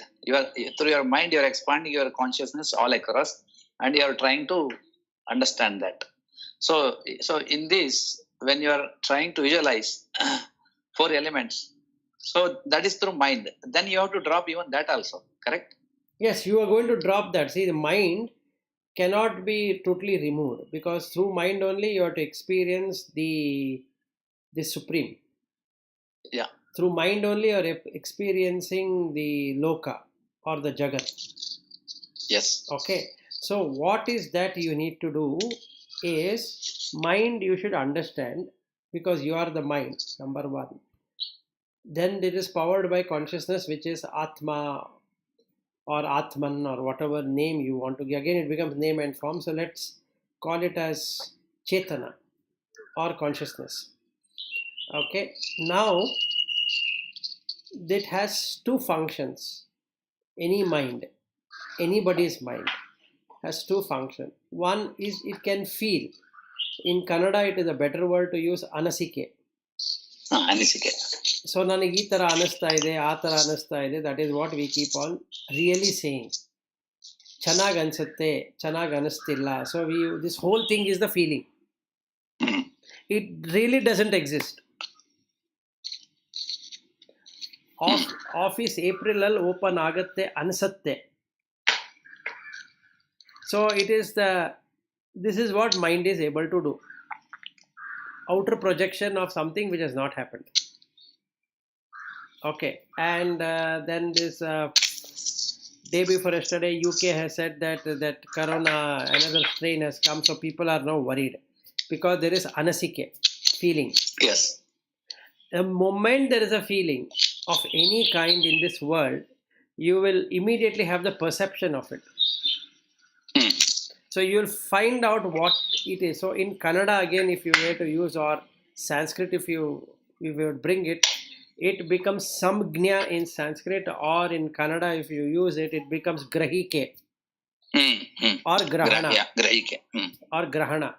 [SPEAKER 1] Through your mind, you are expanding your consciousness all across, and you are trying to understand that. So in this, when you are trying to visualize 4 elements, so that is through mind. Then you have to drop even that also, correct?
[SPEAKER 2] Yes, you are going to drop that. See, the mind cannot be totally removed, because through mind only you have to experience the supreme.
[SPEAKER 1] Yeah.
[SPEAKER 2] Through mind only you are experiencing the loka or the jagat.
[SPEAKER 1] Yes.
[SPEAKER 2] Okay. So what is that you need to do is, mind you should understand, because you are the mind, number 1. Then it is powered by consciousness, which is Atma or Atman or whatever name you want to give. Again, it becomes name and form. So let's call it as Chetana or consciousness. Okay. Now, it has 2 functions. Any mind, anybody's mind has 2 functions. One is it can feel. In Kannada, it is a better word to use anasike.
[SPEAKER 1] Anasike.
[SPEAKER 2] So ನನಗೆ ಈ ಥರ ಅನಿಸ್ತಾ ಇದೆ, ಆ ಥರ ಅನಿಸ್ತಾ ಇದೆ, that is what we keep on really saying. ಚೆನ್ನಾಗಿ ಅನಿಸುತ್ತೆ, ಚೆನ್ನಾಗಿ ಅನಿಸ್ತಿಲ್ಲ. So this whole thing is the feeling. It really doesn't exist. Office ಏಪ್ರಿಲಲ್ಲಿ ಓಪನ್ ಆಗುತ್ತೆ ಅನಿಸುತ್ತೆ. So this is what mind is able to do. Outer projection of something which has not happened. Okay, and then this day before yesterday, UK has said that corona, another strain has come, so people are now worried because there is anasike, feeling.
[SPEAKER 1] Yes.
[SPEAKER 2] The moment there is a feeling of any kind in this world, you will immediately have the perception of it. So you will find out what it is. So in Kannada, again, if you were to use, or Sanskrit, if you would bring it, it becomes samgnya in Sanskrit, or in Kannada, if you use it, it becomes grahike or grahana,
[SPEAKER 1] grahike
[SPEAKER 2] or grahana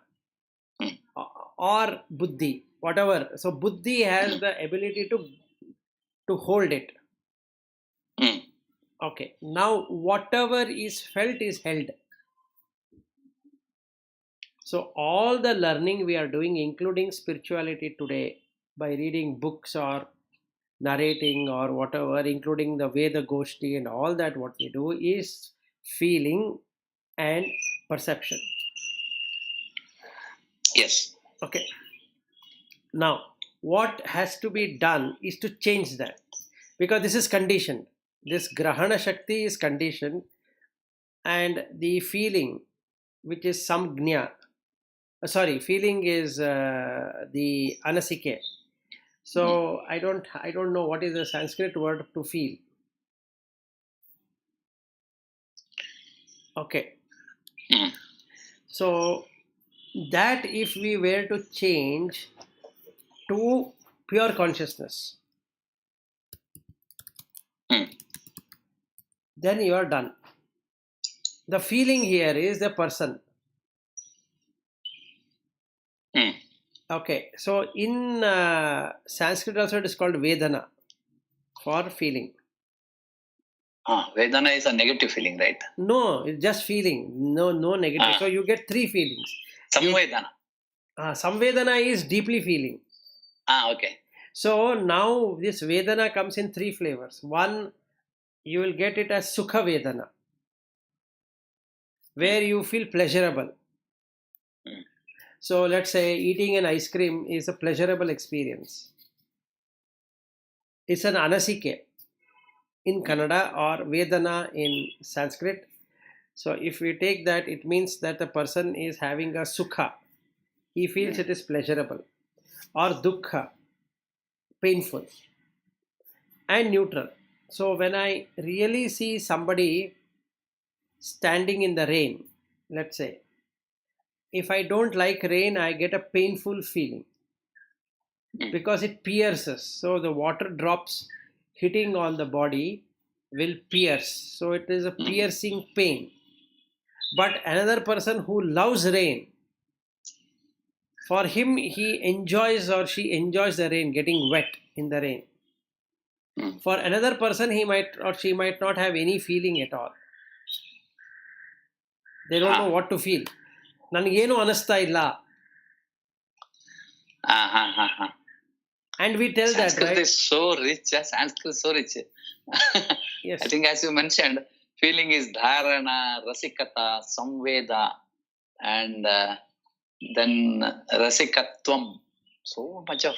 [SPEAKER 2] or buddhi. whatever. So buddhi has the ability to hold it.
[SPEAKER 1] Mm.
[SPEAKER 2] Okay. Now whatever is felt is held. So all the learning we are doing, including spirituality today, by reading books or narrating or whatever, including the Veda Goshti and all that, what we do is feeling and perception.
[SPEAKER 1] Yes.
[SPEAKER 2] Okay. Now, what has to be done is to change that, because this is conditioned. This Grahana Shakti is conditioned, and the feeling, which is samgnya, feeling is the anasike. So I don't know what is the Sanskrit word to feel. Okay.
[SPEAKER 1] Mm.
[SPEAKER 2] So that if we were to change to pure consciousness,
[SPEAKER 1] Mm.
[SPEAKER 2] then you are done. The feeling here is the person.
[SPEAKER 1] Mm.
[SPEAKER 2] Okay, so in Sanskrit also it is called Vedana for feeling.
[SPEAKER 1] Vedana is a negative feeling, right?
[SPEAKER 2] No, it's just feeling. No negative. So you get three feelings.
[SPEAKER 1] Samvedana.
[SPEAKER 2] Samvedana is deeply feeling.
[SPEAKER 1] Okay.
[SPEAKER 2] So now this Vedana comes in three flavors. One, you will get it as Sukha Vedana, where you feel pleasurable.
[SPEAKER 1] Mm.
[SPEAKER 2] So let's say eating an ice cream is a pleasurable experience. It's an anasike in Kannada or Vedana in Sanskrit. So if we take that, it means that the person is having a sukha. He feels it is pleasurable. Or dukkha, painful. And neutral. So when I really see somebody standing in the rain, let's say, if I don't like rain, I get a painful feeling
[SPEAKER 1] Mm.
[SPEAKER 2] because it pierces. So the water drops hitting on the body will pierce. So it is a piercing pain. But another person who loves rain, for him, he enjoys or she enjoys the rain, getting wet in the rain.
[SPEAKER 1] Mm.
[SPEAKER 2] For another person, he might or she might not have any feeling at all. They don't know what to feel. ನನಗೇನು ಅನಿಸ್ತಾ ಇಲ್ಲ. And we tell
[SPEAKER 1] Sanskrit
[SPEAKER 2] that, right?
[SPEAKER 1] is so rich. Sanskrit is so rich.
[SPEAKER 2] Yes.
[SPEAKER 1] I think as you mentioned, feeling is dharana, rasikata, samveda, and then rasikatvam. So much of.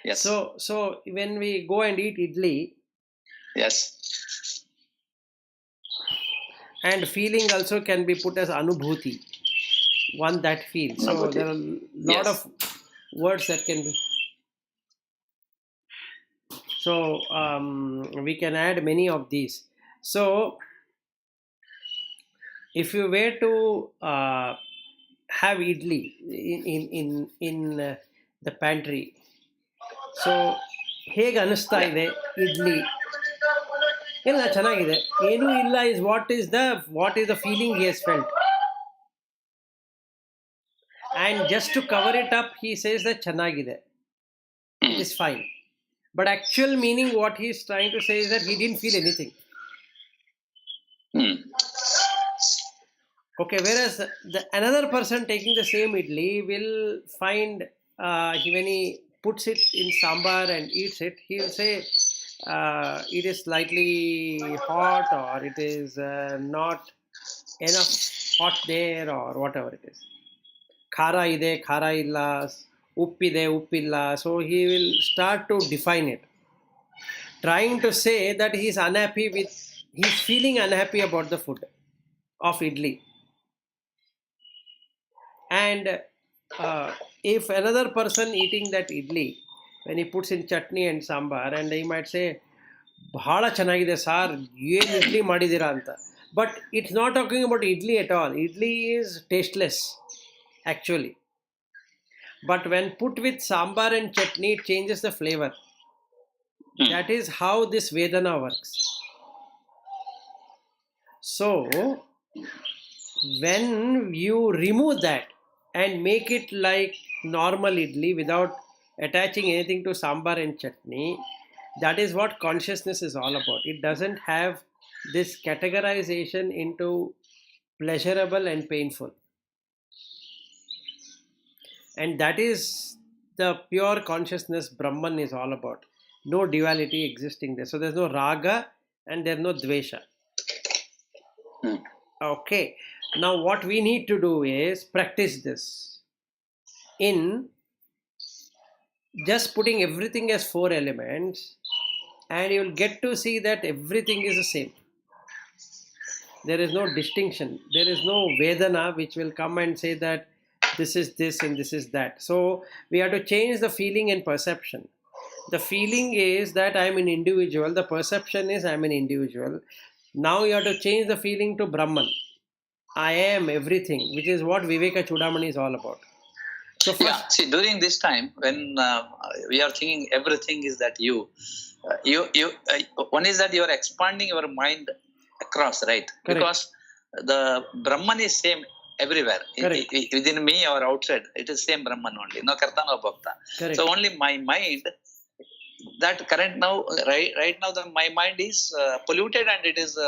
[SPEAKER 1] Yes.
[SPEAKER 2] So when we go and eat idli,
[SPEAKER 1] Yes.
[SPEAKER 2] and feeling also can be put as anubhuti, one that feels. So
[SPEAKER 1] Anubhuti.
[SPEAKER 2] there are a lot
[SPEAKER 1] Yes.
[SPEAKER 2] of words that can be. So we can add many of these. So if you were to have idli in the pantry, so ಹೇಗೆ ಅನಿಸ್ತಾ ಇದೆ ಇಡ್ಲಿ? ಇಲ್ಲ ಚೆನ್ನಾಗಿದೆ. ಏನೂ ಇಲ್ಲ is what is the feeling he has felt. And just to cover it up, he says that ಚೆನ್ನಾಗಿದೆ. It is fine. But actual meaning, what he is trying to say is that he didn't feel anything.
[SPEAKER 1] Mm.
[SPEAKER 2] Okay, whereas another person taking the same idli will find when he puts it in sambar and eats it, he will say it is slightly hot, or it is not enough hot there, or whatever it is. Khara ide, khara illa, uppide, uppilla. So he will start to define it, trying to say that he's unhappy with, he's feeling unhappy about the food of idli. And if another person eating that idli, when he puts in chutney and sambar, and he might say ಬಹಳ ಚೆನ್ನಾಗಿದೆ sir, ಏನು ಇಡ್ಲಿ ಮಾಡಿದ್ದೀರಾ ಅಂತ. But it's not talking about idli at all. Idli is tasteless actually, but when put with sambar and chutney, it changes the flavor. That is how this Vedana works. So when you remove that and make it like normal idli without attaching anything to sambar and chutney. That is what consciousness is all about. It doesn't have this categorization into pleasurable and painful. And that is the pure consciousness Brahman is all about. No duality existing there. So there's no raga and there's no dvesha.
[SPEAKER 1] Hmm.
[SPEAKER 2] Okay. Now what we need to do is practice this in just putting everything as four elements, and you'll get to see that everything is the same. There is no distinction. There is no Vedana which will come and say that this is this and this is that. So we have to change the feeling and perception. The feeling is that I am an individual. The perception is I am an individual. Now you have to change the feeling to Brahman. I am everything, which is what Viveka Chudamani is all about. So first,
[SPEAKER 1] Yeah, see, during this time when we are thinking everything is that one is that you are expanding your mind across, right?
[SPEAKER 2] Correct.
[SPEAKER 1] Because the Brahman is same everywhere.
[SPEAKER 2] Correct.
[SPEAKER 1] Within me or outside, it is same Brahman only. No karta, no bhakta.
[SPEAKER 2] Correct.
[SPEAKER 1] So only my mind, that current now, right now, my mind is polluted and it is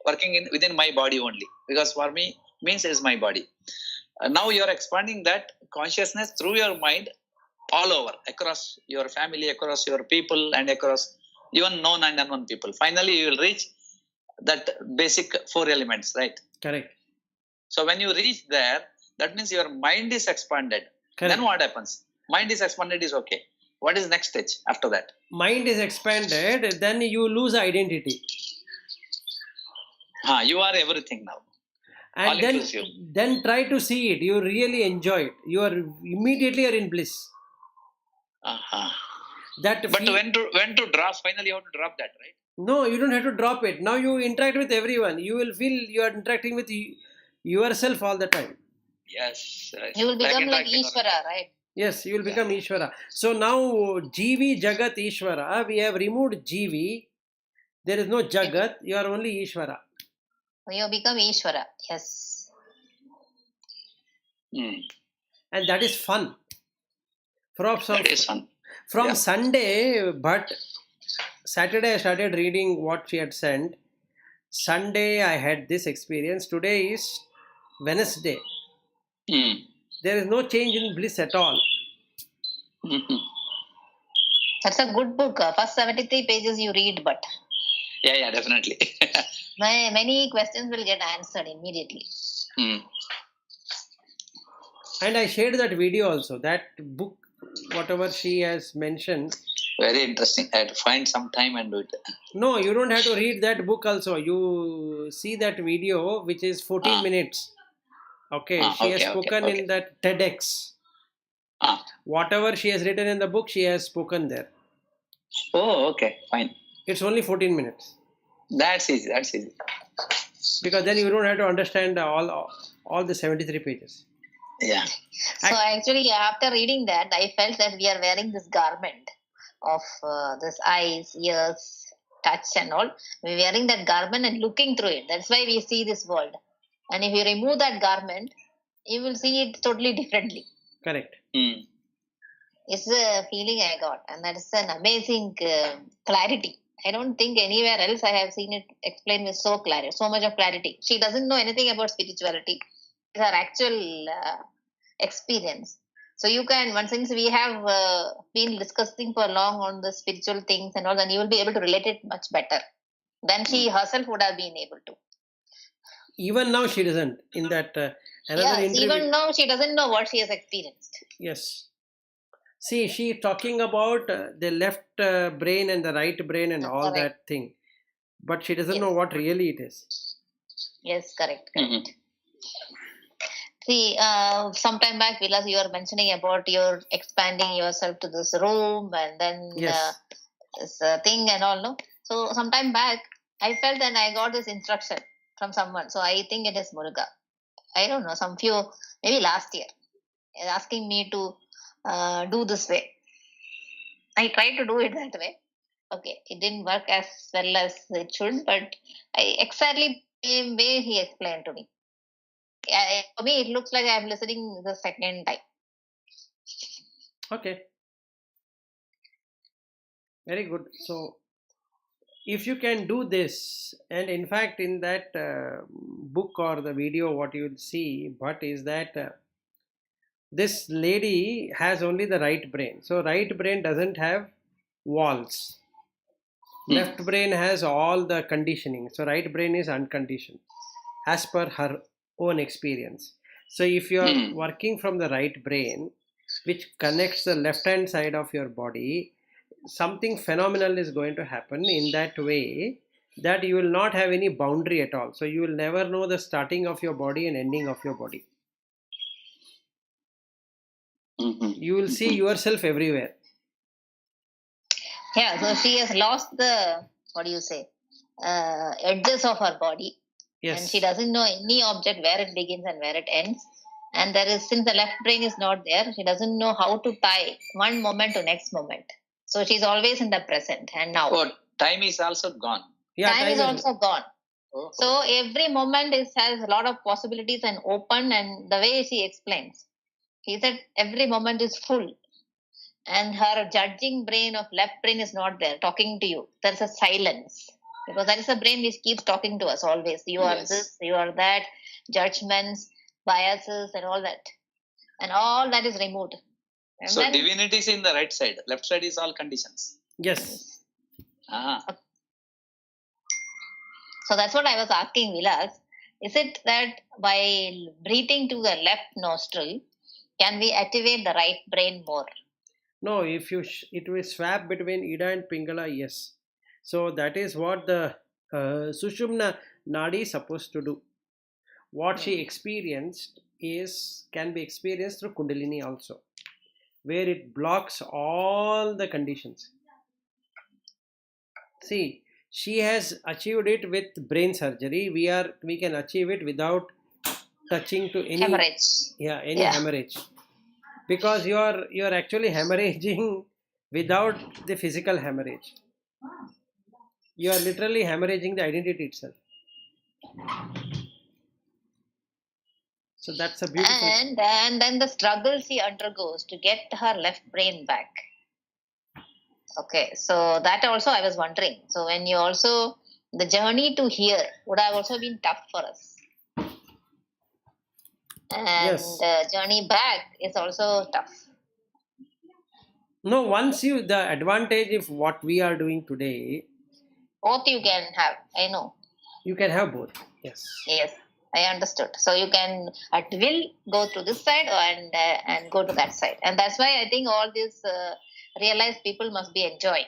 [SPEAKER 1] working within my body only. Because for me, means it is my body. Now you are expanding that consciousness through your mind all over, across your family, across your people, and across even known and unknown people. Finally, you will reach that basic four elements, right?
[SPEAKER 2] Correct.
[SPEAKER 1] So when you reach there, that means your mind is expanded.
[SPEAKER 2] Correct.
[SPEAKER 1] Then what happens? Mind is expanded is okay. What is next stage after that?
[SPEAKER 2] Mind is expanded, then you lose identity.
[SPEAKER 1] You are everything now.
[SPEAKER 2] And then try to see it. You really enjoy it. You are immediately are in bliss.
[SPEAKER 1] But when to drop? Finally, you have to drop that, right?
[SPEAKER 2] No, you don't have to drop it. Now you interact with everyone. You will feel you are interacting with yourself all the time.
[SPEAKER 1] Yes.
[SPEAKER 3] You will become like Ishvara, right?
[SPEAKER 2] Yes, you will become Ishvara. So now Jivi, Jagat, Ishvara. We have removed Jivi. There is no Jagat. You are only Ishvara.
[SPEAKER 3] You become Ishvara. Yes.
[SPEAKER 2] And that is fun.
[SPEAKER 1] That is fun.
[SPEAKER 2] From Sunday, but Saturday I started reading what she had sent. Sunday I had this experience. Today is Wednesday. There is no change in bliss at all.
[SPEAKER 3] That's a good book. First 73 pages you read, but...
[SPEAKER 1] Yeah, definitely.
[SPEAKER 3] Many questions will get answered immediately.
[SPEAKER 2] And I shared that video also. That book, whatever she has mentioned.
[SPEAKER 1] Very interesting. I had to find some time and do it.
[SPEAKER 2] No, you don't have to read that book also. You see that video, which is 14 minutes. Okay, she has spoken in that TEDx. Whatever she has written in the book, she has spoken there.
[SPEAKER 1] Oh, okay, fine.
[SPEAKER 2] It's only 14 minutes.
[SPEAKER 1] That's easy.
[SPEAKER 2] Because then you don't have to understand all the 73 pages.
[SPEAKER 1] Yeah.
[SPEAKER 3] So actually, after reading that, I felt that we are wearing this garment of this eyes, ears, touch and all. We're wearing that garment and looking through it. That's why we see this world. And if you remove that garment, you will see it totally differently.
[SPEAKER 2] Correct.
[SPEAKER 3] It's a feeling I got. And that's an amazing clarity. I don't think anywhere else I have seen it explained with so much of clarity. She doesn't know anything about spirituality. It's her actual experience. So you can, since we have been discussing for long on the spiritual things and all, then you will be able to relate it much better than she herself would have been able to.
[SPEAKER 2] Even now she doesn't. In that another interview.
[SPEAKER 3] Even now she doesn't know what she has experienced.
[SPEAKER 2] Yes. See, she is talking about the left brain and the right brain and all that thing. But she doesn't know what really it is.
[SPEAKER 3] Yes, correct. See, sometime back, Vilas, you were mentioning about your expanding yourself to this room and then this thing and all, no? So, sometime back, I felt that I got this instruction from someone. So, I think it is Muruga. I don't know, maybe last year, asking me to do this way. I tried to do it that way. Okay, it didn't work as well as it should, but exactly the same way he explained to me. For me, it looks like I'm listening the second time.
[SPEAKER 2] Okay, very good. So if you can do this, and in fact in that book or the video what you will see, but is that this lady has only the right brain. So right brain doesn't have walls.
[SPEAKER 1] Hmm.
[SPEAKER 2] Left brain has all the conditioning. So right brain is unconditioned as per her own experience. So if you are
[SPEAKER 1] Hmm.
[SPEAKER 2] working from the right brain, which connects the left hand side of your body, something phenomenal is going to happen in that way, that you will not have any boundary at all. So you will never know the starting of your body and ending of your body.
[SPEAKER 1] Mhm.
[SPEAKER 2] You will see
[SPEAKER 1] Mhm.
[SPEAKER 2] yourself everywhere.
[SPEAKER 3] Yeah, so she has lost the, what do you say, edges of her body, and she
[SPEAKER 2] Yes.
[SPEAKER 3] doesn't know any object where it begins and where it ends. And there is, since the left brain is not there, she doesn't know how to tie one moment to next moment. So she's always in the present and now.
[SPEAKER 1] Oh, time is also gone.
[SPEAKER 2] Yeah,
[SPEAKER 3] Time is
[SPEAKER 2] time is.
[SPEAKER 3] also gone.
[SPEAKER 1] Oh.
[SPEAKER 3] So every moment has a lot of possibilities and open, and the way she explains, he said every moment is full, and her judging brain of left brain is not there talking to you. There's a silence, because that is a brain which keeps talking to us always. You are
[SPEAKER 1] Yes.
[SPEAKER 3] this, you are that, judgments, biases, and all that, and all that is removed. And
[SPEAKER 1] So
[SPEAKER 3] then,
[SPEAKER 1] divinity is in the right side. Left side is all conditions.
[SPEAKER 2] Yes.
[SPEAKER 1] Ah.
[SPEAKER 3] so that's what I was asking Vilas. Is it that by breathing to the left nostril, can we activate the right brain more?
[SPEAKER 2] No, if you it will swap between Ida and Pingala, yes. So that is what the Sushumna Nadi is supposed to do. What she
[SPEAKER 3] Hmm.
[SPEAKER 2] experienced is can be experienced through Kundalini also, where it blocks all the conditions. See, she has achieved it with brain surgery. We can achieve it without touching to any,
[SPEAKER 3] Hemorrhage.
[SPEAKER 2] yeah, any
[SPEAKER 3] Yeah.
[SPEAKER 2] hemorrhage, because you are actually hemorrhaging without the physical hemorrhage. You are literally hemorrhaging the identity itself. So that's a beautiful.
[SPEAKER 3] And then the struggle she undergoes to get her left brain back. Okay, so that also I was wondering. So when you also, the journey to here would have also been tough for us, and
[SPEAKER 2] Yes.
[SPEAKER 3] the journey back is also tough.
[SPEAKER 2] No, once you the advantage of what we are doing today,
[SPEAKER 3] Both you can have. I know.
[SPEAKER 2] you can have both. Yes.
[SPEAKER 3] Yes, I understood. So you can at will go to this side and go to that side, and that's why I think all these realized people must be enjoying.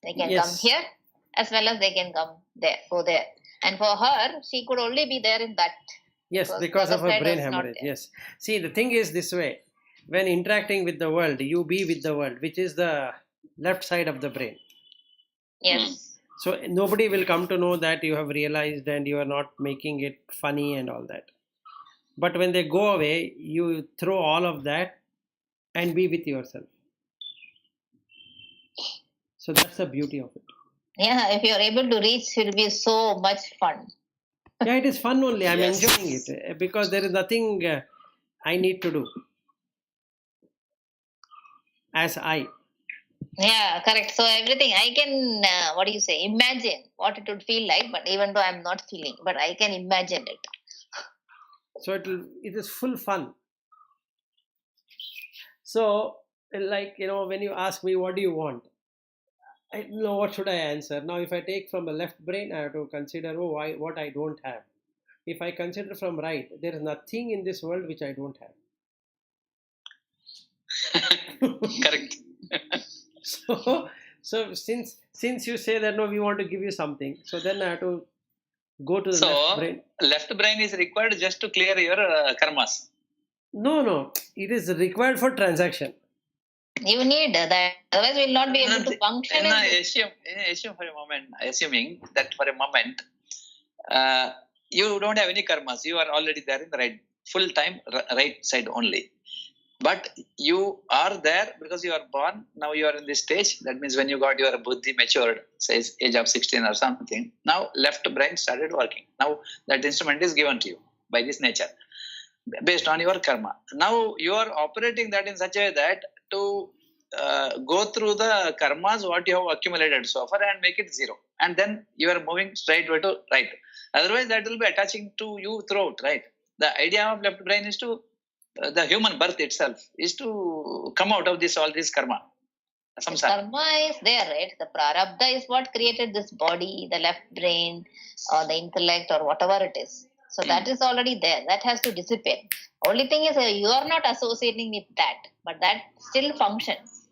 [SPEAKER 3] They can come
[SPEAKER 2] Yes.
[SPEAKER 3] here as well as they can come there, go there. And for her, she could only be there in that,
[SPEAKER 2] Yes,
[SPEAKER 3] because the
[SPEAKER 2] because of
[SPEAKER 3] other
[SPEAKER 2] a
[SPEAKER 3] side
[SPEAKER 2] brain
[SPEAKER 3] was not
[SPEAKER 2] hemorrhage.
[SPEAKER 3] there.
[SPEAKER 2] Yes. See, the thing is this way: when interacting with the world, you be with the world, which is the left side of the brain.
[SPEAKER 3] Yes.
[SPEAKER 2] So nobody will come to know that you have realized and you are not making it funny and all that. But when they go away, you throw all of that and be with yourself. So that's the beauty of it.
[SPEAKER 3] Yeah, if you're able to reach, it will be so much fun.
[SPEAKER 2] Yeah, it is fun only. I'm
[SPEAKER 1] Yes.
[SPEAKER 2] enjoying it because there is nothing I need to do as I.
[SPEAKER 3] Yeah, correct. So everything I can, what do you say, imagine what it would feel like, but even though I'm not feeling, but I can imagine it.
[SPEAKER 2] So it is full fun. So like when you ask me what do you want, I don't know what should I answer. Now if I take from the left brain, I have to consider what I don't have. If I consider from right, there is nothing in this world which I don't have.
[SPEAKER 1] Correct.
[SPEAKER 2] so so since you say that no, we want to give you something, so then I have to go to the
[SPEAKER 1] So
[SPEAKER 2] left brain.
[SPEAKER 1] left brain is required just to clear your karmas.
[SPEAKER 2] No, it is required for transaction.
[SPEAKER 3] You need that, otherwise we'll not be able to function.
[SPEAKER 1] No,
[SPEAKER 3] in this.
[SPEAKER 1] assume for a moment, assuming that for a moment, you don't have any karmas. You are already there in the right, full time right side only. But you are there because you are born. Now you are in this stage. That means when you got your buddhi matured, say age of 16 or something, now left brain started working. Now that instrument is given to you by this nature, based on your karma. Now you are operating that in such a way that to go through the karmas what you have accumulated so far and make it zero. And then you are moving straight way to right. Otherwise, that will be attaching to you throughout, right? The idea of left brain is to, the human birth itself is to come out of this, all this karma.
[SPEAKER 3] The karma is there, right? The prarabdha is what created this body, the left brain, or the intellect, or whatever it is. So that is already there. That has to dissipate. Only thing is, you are not associating with that, but that still functions.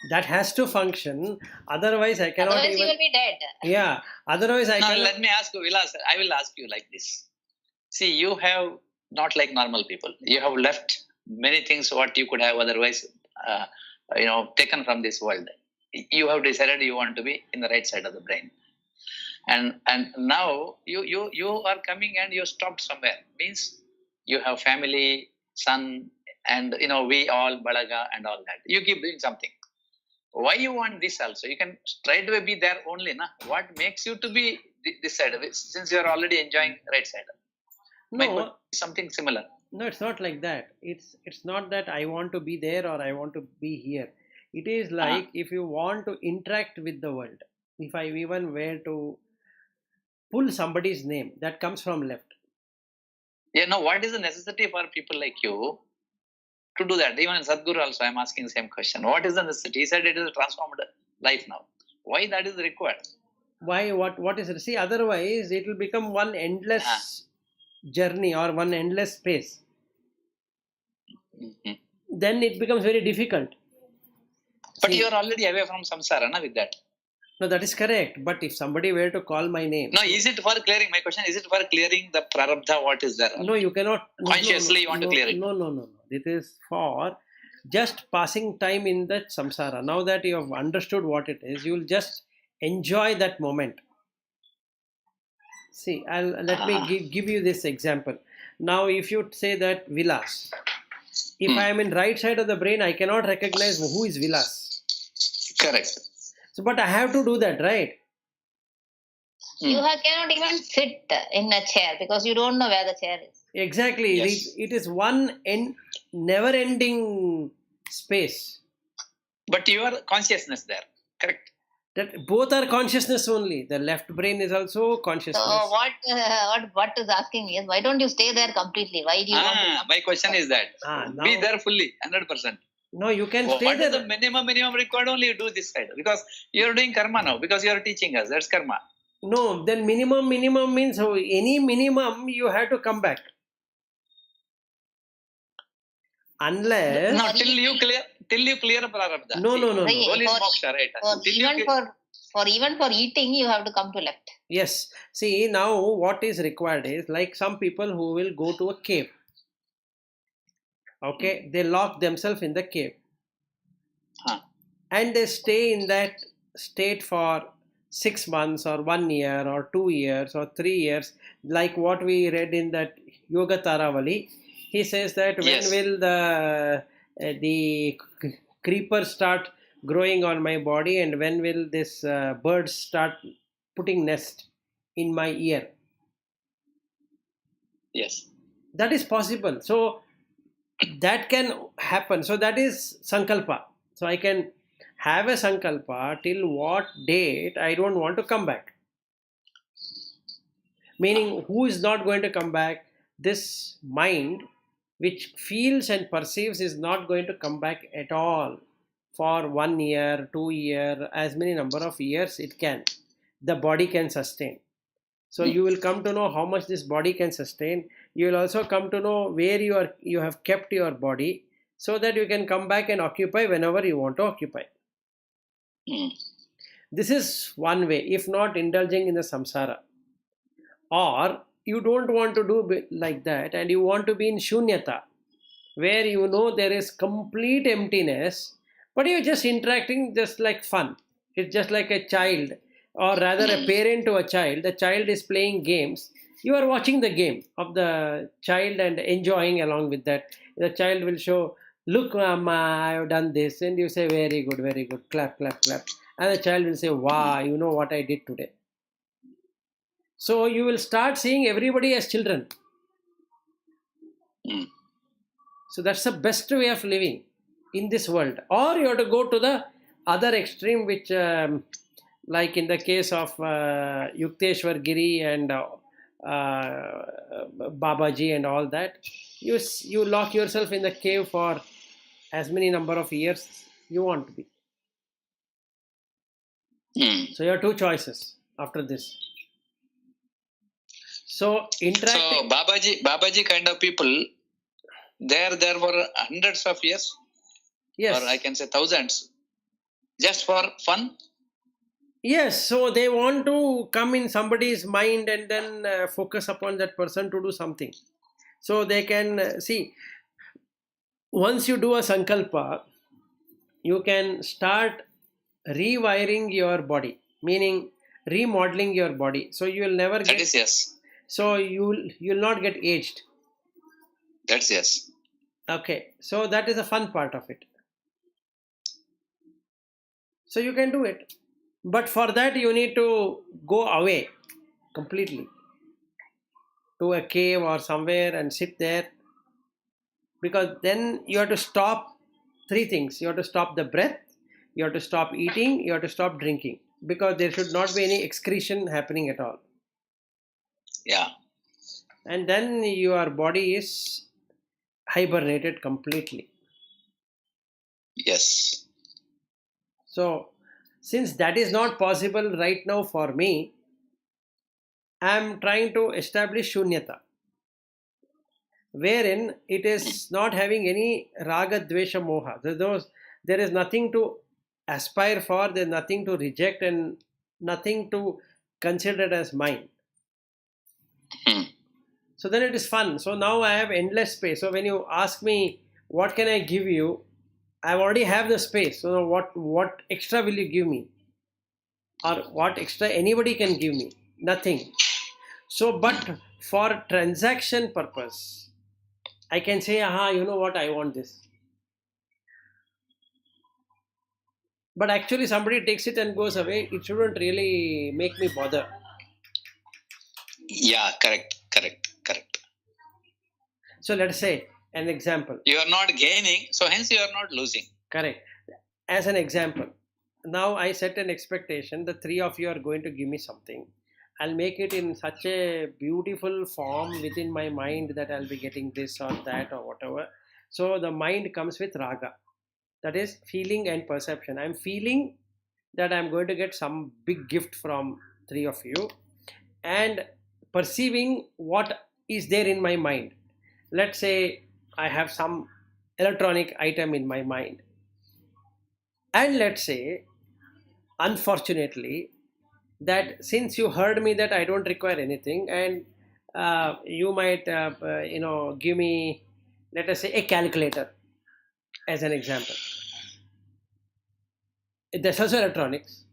[SPEAKER 2] That has to function. Otherwise, I cannot.
[SPEAKER 3] Otherwise, you will be dead.
[SPEAKER 2] Yeah. Otherwise, I cannot.
[SPEAKER 1] Let me ask you, Vilas. I will ask you like this. See, you have not like normal people. You have left many things what you could have otherwise, taken from this world. You have decided you want to be in the right side of the brain. And now you are coming and you stopped somewhere. Means you have family, son, and we all balaga and all that. You keep doing something. Why you want this also? You can straight away be there only, na? What makes you to be this side of it? Since you are already enjoying right side.
[SPEAKER 2] No,
[SPEAKER 1] something similar.
[SPEAKER 2] No, it's not like that. It's not that I want to be there or I want to be here. It is like if you want to interact with the world. If I even were to pull somebody's name, that comes from left.
[SPEAKER 1] Yeah, no, what is the necessity for people like you to do that? Even Sadhguru also, I am asking the same question. What is the necessity? He said it is a transformed life now. Why that is required?
[SPEAKER 2] Why? What is it? See, otherwise it will become one endless journey or one endless space.
[SPEAKER 1] Mm-hmm.
[SPEAKER 2] Then it becomes very difficult.
[SPEAKER 1] But you are already away from samsara, na, with that.
[SPEAKER 2] No, that is correct. But if somebody were to call my name...
[SPEAKER 1] No, is it for clearing? My question, is it for clearing the prarabdha? What is there?
[SPEAKER 2] No, you cannot...
[SPEAKER 1] Consciously you want to clear it?
[SPEAKER 2] No. It is for just passing time in that samsara. Now that you have understood what it is, you will just enjoy that moment. See, let me give you this example. Now, if you say that Vilas, if I am in right side of the brain, I cannot recognize who is Vilas.
[SPEAKER 1] Correct.
[SPEAKER 2] So, but I have to do that, right?
[SPEAKER 3] You cannot even sit in a chair because you don't know where the chair is.
[SPEAKER 2] Exactly.
[SPEAKER 1] Yes.
[SPEAKER 2] It is one never-ending space.
[SPEAKER 1] But your consciousness there, correct?
[SPEAKER 2] That both are consciousness only. The left brain is also consciousness.
[SPEAKER 3] So what is asking me is, why don't you stay there completely? Why do you want to
[SPEAKER 1] my question is that. Be there fully, 100%.
[SPEAKER 2] No, you can stay
[SPEAKER 1] what
[SPEAKER 2] there.
[SPEAKER 1] What is the minimum required? Only you do this side. Because you are doing karma now. Because you are teaching us. That's karma.
[SPEAKER 2] No, then minimum means any minimum you have to come back. Unless...
[SPEAKER 1] No, till you clear prarabdha.
[SPEAKER 2] No.
[SPEAKER 1] Goal is moksha, right?
[SPEAKER 3] Even for eating, you have to come to left.
[SPEAKER 2] Yes. See, now what is required is like some people who will go to a cave. Okay, they lock themselves in the cave. And they stay in that state for 6 months or 1 year or 2 years or 3 years. Like what we read in that Yoga Taravali. He says that when will the creepers start growing on my body and when will this birds start putting nest in my ear?
[SPEAKER 1] Yes.
[SPEAKER 2] That is possible. So that can happen. So that is sankalpa. So I can have a sankalpa till what date I don't want to come back. Meaning, who is not going to come back? This mind which feels and perceives is not going to come back at all for 1 year, 2 years, as many number of years it can. The body can sustain. So you will come to know how much this body can sustain. You will also come to know where you have kept your body so that you can come back and occupy whenever you want to occupy. This is one way, if not indulging in the samsara. Or you don't want to do like that and you want to be in shunyata, where you know there is complete emptiness, but you're just interacting just like fun. It's just like a child, or rather a parent to a child. The child is playing games. You are watching the game of the child and enjoying along with that. The child will show, look, Mama, I have done this. And you say, very good, clap. And the child will say, wow, you know what I did today. So you will start seeing everybody as children. So that's the best way of living. in this world, or you have to go to the other extreme, which like in the case of Yukteswar Giri and Babaji and all that, you lock yourself in the cave for as many number of years you want to be. So you have two choices after this. So interacting.
[SPEAKER 1] So Babaji kind of people, there were hundreds of years,
[SPEAKER 2] Yes.
[SPEAKER 1] or I can say thousands, just for fun.
[SPEAKER 2] Yes, so they want to come in somebody's mind and then focus upon that person to do something. So they can see, once you do a sankalpa, you can start rewiring your body, meaning remodeling your body. So you will never
[SPEAKER 1] That
[SPEAKER 2] get.
[SPEAKER 1] is yes.
[SPEAKER 2] So you'll not get aged.
[SPEAKER 1] That's yes.
[SPEAKER 2] Okay, so that is a fun part of it. So you can do it, but for that you need to go away completely to a cave or somewhere and sit there, because then you have to stop three things. You have to stop the breath, you have to stop eating, you have to stop drinking, because there should not be any excretion happening at all.
[SPEAKER 1] Yeah.
[SPEAKER 2] And then your body is hibernated completely.
[SPEAKER 1] Yes.
[SPEAKER 2] So since that is not possible right now for me, I am trying to establish shunyata, wherein it is not having any raga, dvesha, moha. There is nothing to aspire for, there is nothing to reject, and nothing to consider as mine. So then it is fun. So now I have endless space. So when you ask me, what can I give you? I already have the space. So what extra will you give me? Or what extra anybody can give me? Nothing. So, but for transaction purpose, I can say, aha, you know what, I want this. But actually somebody takes it and goes away. It shouldn't really make me bother.
[SPEAKER 1] Yeah, correct.
[SPEAKER 2] So let's say an example.
[SPEAKER 1] You are not gaining, so hence you are not losing.
[SPEAKER 2] Correct. As an example, now I set an expectation, the three of you are going to give me something. I'll make it in such a beautiful form within my mind that I'll be getting this or that or whatever. So the mind comes with raga, that is feeling and perception. I'm feeling that I'm going to get some big gift from three of you, and perceiving what is there in my mind. Let's say I have some electronic item in my mind, and let's say, unfortunately, that since you heard me that I don't require anything, and you might give me, let us say, a calculator as an example. That's also electronics.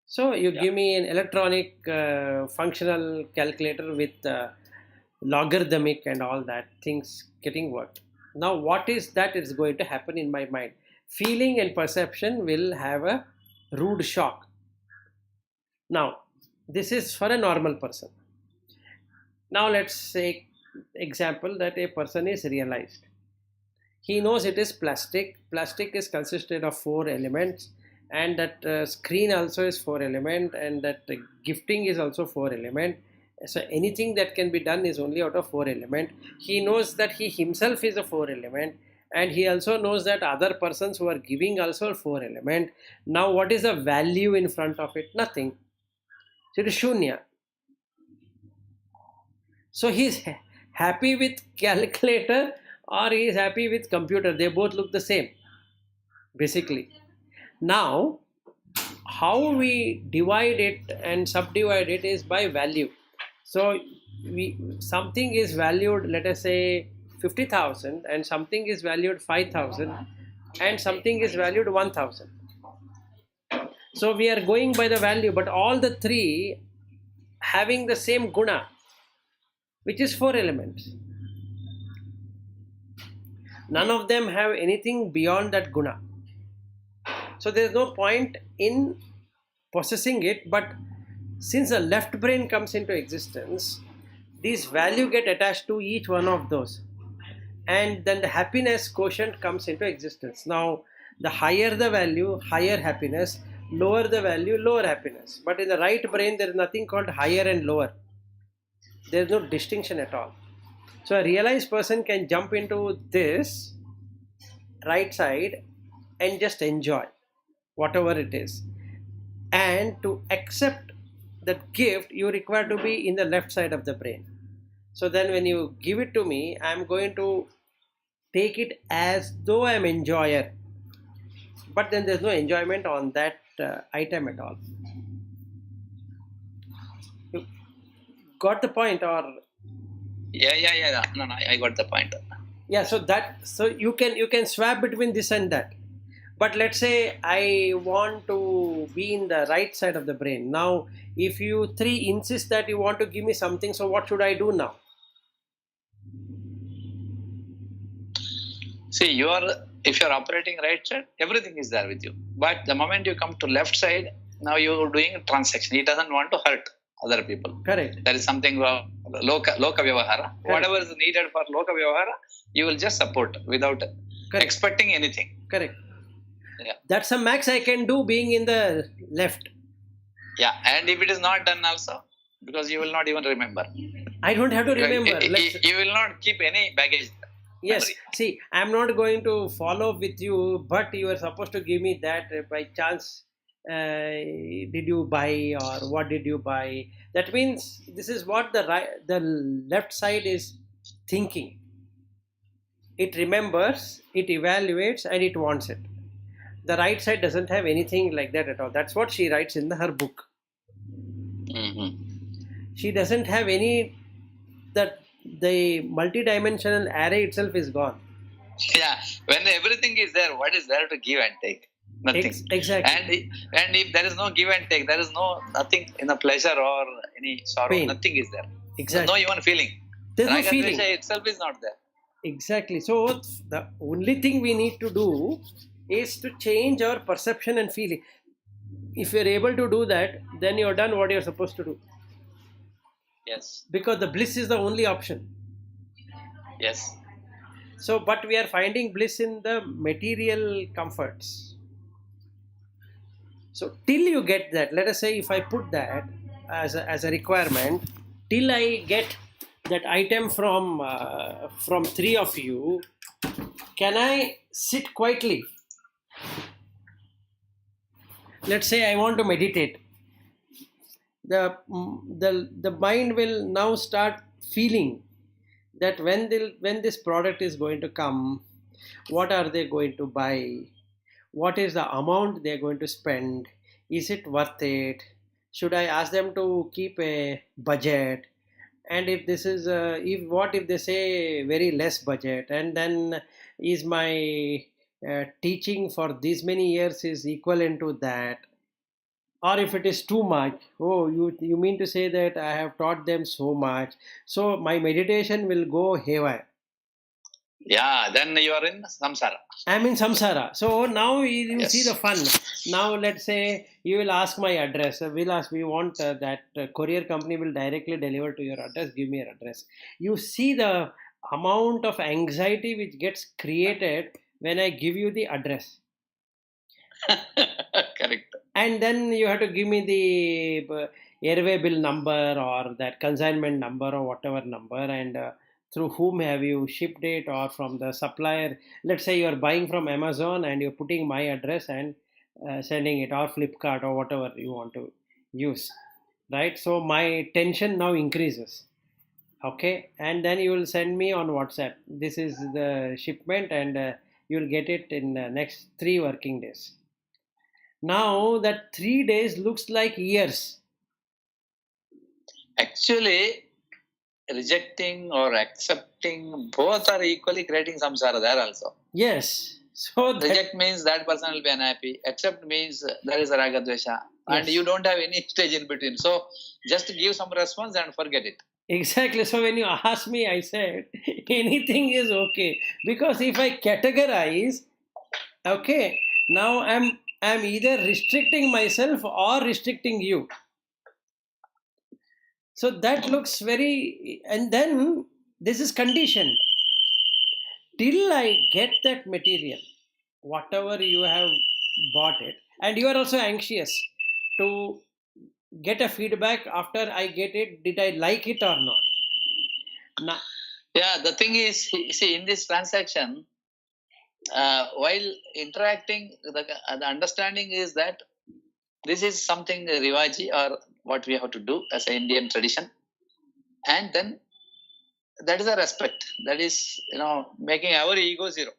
[SPEAKER 2] So you give me an electronic functional calculator with logarithmic and all that things getting worked. Now what is that is going to happen in my mind? Feeling and perception will have a rude shock. Now this is for a normal person. Now let's say example that a person is realized. He knows it is plastic. Plastic is consisted of four elements, and that screen also is four element, and that gifting is also four element. So anything that can be done is only out of four element. He knows that he himself is a four element, and he also knows that other persons who are giving also are four element. Now what is the value in front of it? Nothing. So it is shunya. So he's happy with calculator or he is happy with computer. They both look the same basically. Now how we divide it and subdivide it is by value. So something is valued, let us say 50,000, and something is valued 5,000, and something is valued 1,000. So we are going by the value, but all the three having the same guna, which is four elements. None of them have anything beyond that guna. So there is no point in possessing it, but since the left brain comes into existence, these value get attached to each one of those. and then the happiness quotient comes into existence. Now, the higher the value, higher happiness, lower the value, lower happiness. But in the right brain, there is nothing called higher and lower. There is no distinction at all. So a realized person can jump into this right side and just enjoy whatever it is. And to accept that gift, you require to be in the left side of the brain. So then when you give it to me, I'm going to take it as though I'm enjoyer. But then there's no enjoyment on that item at all. You got the point, or
[SPEAKER 1] Yeah. No, I got the point.
[SPEAKER 2] yeah? So you can swap between this and that. But let's say I want to be in the right side of the brain. Now, if you three insist that you want to give me something, so what should I do now?
[SPEAKER 1] See, if you're operating right side, everything is there with you. But the moment you come to left side, now you're doing a transaction. He doesn't want to hurt other people.
[SPEAKER 2] Correct.
[SPEAKER 1] There is something loka vyavahara. Whatever is needed for loka vyavahara, you will just support without expecting anything.
[SPEAKER 2] Correct.
[SPEAKER 1] Yeah.
[SPEAKER 2] That's the max I can do being in the left.
[SPEAKER 1] Yeah, and if it is not done also, because you will not even remember.
[SPEAKER 2] I don't have to remember.
[SPEAKER 1] You will not keep any baggage.
[SPEAKER 2] Yes,
[SPEAKER 1] Memory.
[SPEAKER 2] see, I'm not going to follow with you, but you are supposed to give me that by chance. Did you buy, or what did you buy? That means this is what the left side is thinking. It remembers, it evaluates, and it wants it. The right side doesn't have anything like that at all. That's what she writes in her book.
[SPEAKER 1] Mm-hmm.
[SPEAKER 2] She doesn't have any, that the multidimensional array itself is gone.
[SPEAKER 1] Yeah, when everything is there, what is there to give and take? Nothing.
[SPEAKER 2] Exactly.
[SPEAKER 1] And if there is no give and take, there is nothing in the pleasure or any sorrow.
[SPEAKER 2] Pain.
[SPEAKER 1] Nothing is there.
[SPEAKER 2] Exactly.
[SPEAKER 1] There's no even feeling.
[SPEAKER 2] There's no
[SPEAKER 1] Raga
[SPEAKER 2] feeling.
[SPEAKER 1] Dvesha itself is not there.
[SPEAKER 2] Exactly. So the only thing we need to do is to change our perception and feeling. If you're able to do that, then you're done what you're supposed to do.
[SPEAKER 1] Yes.
[SPEAKER 2] Because the bliss is the only option.
[SPEAKER 1] Yes.
[SPEAKER 2] So, but we are finding bliss in the material comforts. So, till you get that, let us say if I put that as a requirement, till I get that item from three of you, can I sit quietly? Let's say I want to meditate. The mind will now start feeling that when this product is going to come, what are they going to buy? What is the amount they are going to spend? Is it worth it? Should I ask them to keep a budget? And if this is if they say very less budget, and then is my teaching for these many years is equivalent to that? Or if it is too much, oh, you mean to say that I have taught them so much, so my meditation will go haywire.
[SPEAKER 1] Yeah, then you are in samsara.
[SPEAKER 2] I'm in samsara. So now you
[SPEAKER 1] Yes.
[SPEAKER 2] see the fun. Now let's say you will ask my address. We want that courier company will directly deliver to your address. Give me your address. You see the amount of anxiety which gets created when I give you the address.
[SPEAKER 1] Correct.
[SPEAKER 2] And then you have to give me the airway bill number or that consignment number or whatever number, and through whom have you shipped it, or from the supplier. Let's say you are buying from Amazon and you're putting my address and sending it, or Flipkart or whatever you want to use, right? So my tension now increases. Okay, and then you will send me on WhatsApp, this is the shipment, and you'll get it in the next 3 working days. Now that 3 days looks like years.
[SPEAKER 1] Actually, rejecting or accepting, both are equally creating samsara there also.
[SPEAKER 2] Yes. So that,
[SPEAKER 1] Reject means that person will be unhappy. Accept means there is a raga dvesha. And
[SPEAKER 2] Yes.
[SPEAKER 1] you don't have any stage in between. So just give some response and forget it.
[SPEAKER 2] exactly. So when you ask me, I said anything is okay, because if I categorize, okay, now I'm either restricting myself or restricting you. So that looks very, and then this is conditioned. till I get that material, whatever you have bought it, and you are also anxious to get a feedback after I get it, did I like it or not? Now,
[SPEAKER 1] Yeah, the thing is, see, in this transaction, while interacting, the understanding is that this is something rivaji or what we have to do as an Indian tradition, and then that is a respect. That is, making our ego zero.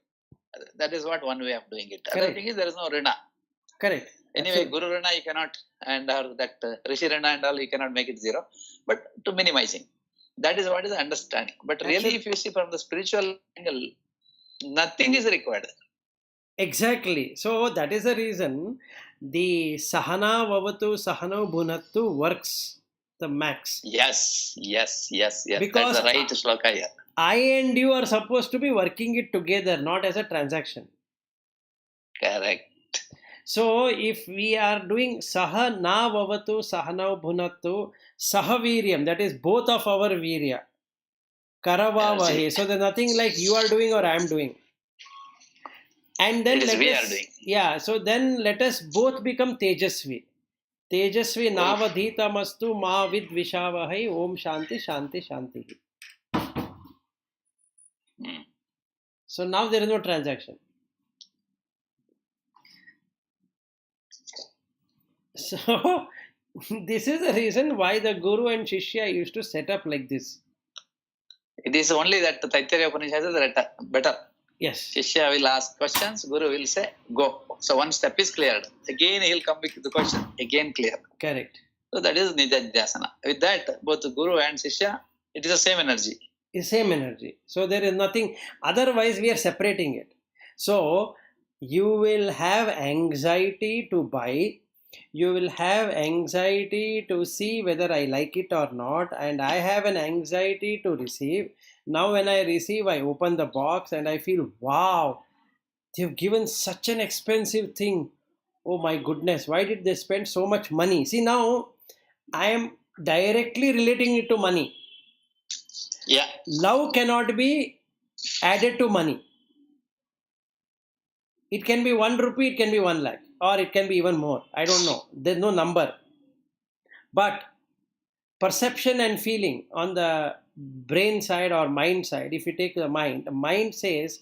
[SPEAKER 1] That is what one way of doing it. Other
[SPEAKER 2] correct,
[SPEAKER 1] thing is there is no rina.
[SPEAKER 2] correct.
[SPEAKER 1] Anyway,
[SPEAKER 2] Absolutely.
[SPEAKER 1] Guru Rana you cannot, and or that Rishi Rana and all you cannot make it zero, but to minimizing. That is what is the understanding. But really,
[SPEAKER 2] Absolutely.
[SPEAKER 1] if you see from the spiritual angle, nothing is required.
[SPEAKER 2] Exactly. So that is the reason the Sahana Vavatu Sahana Bhunattu works the max.
[SPEAKER 1] Yes, yes, yes, yes.
[SPEAKER 2] Because
[SPEAKER 1] That's the right sloka here.
[SPEAKER 2] I and you are supposed to be working it together, not as a transaction.
[SPEAKER 1] Correct.
[SPEAKER 2] So if we are doing Saha Na Vavatu Sahana Bhunattu Sahaviryam, that is both of our Virya. Karavavahe. So there's nothing like you are doing or I am doing. And then
[SPEAKER 1] It is
[SPEAKER 2] let
[SPEAKER 1] we
[SPEAKER 2] us,
[SPEAKER 1] are doing.
[SPEAKER 2] yeah, so then let us both become Tejasvi. Tejasvi Navadhitamastu Ma Vidvishavahai Om Shanti Shanti Shanti.
[SPEAKER 1] Hmm.
[SPEAKER 2] So now there is no transaction. So this is the reason why the Guru and Shishya used to set up like this.
[SPEAKER 1] It is only that the Taittiriya Upanishad is better.
[SPEAKER 2] Yes.
[SPEAKER 1] Shishya will ask questions, Guru will say, go. So one step is cleared. Again he will come with the question, again clear.
[SPEAKER 2] Correct.
[SPEAKER 1] So that is Nidhyasana. With that, both Guru and Shishya, it is the same energy.
[SPEAKER 2] It's same energy. So there is nothing, otherwise we are separating it. So you will have anxiety to buy, you will have anxiety to see whether I like it or not, and I have an anxiety to receive. Now when I receive, I open the box and I feel, wow, they've given such an expensive thing. Oh my goodness, why did they spend so much money? See, now I am directly relating it to money.
[SPEAKER 1] Yeah.
[SPEAKER 2] Love cannot be added to money. It can be 1 rupee, it can be 1 lakh, or it can be even more. I don't know. There's no number. But perception and feeling on the brain side or mind side, if you take the mind says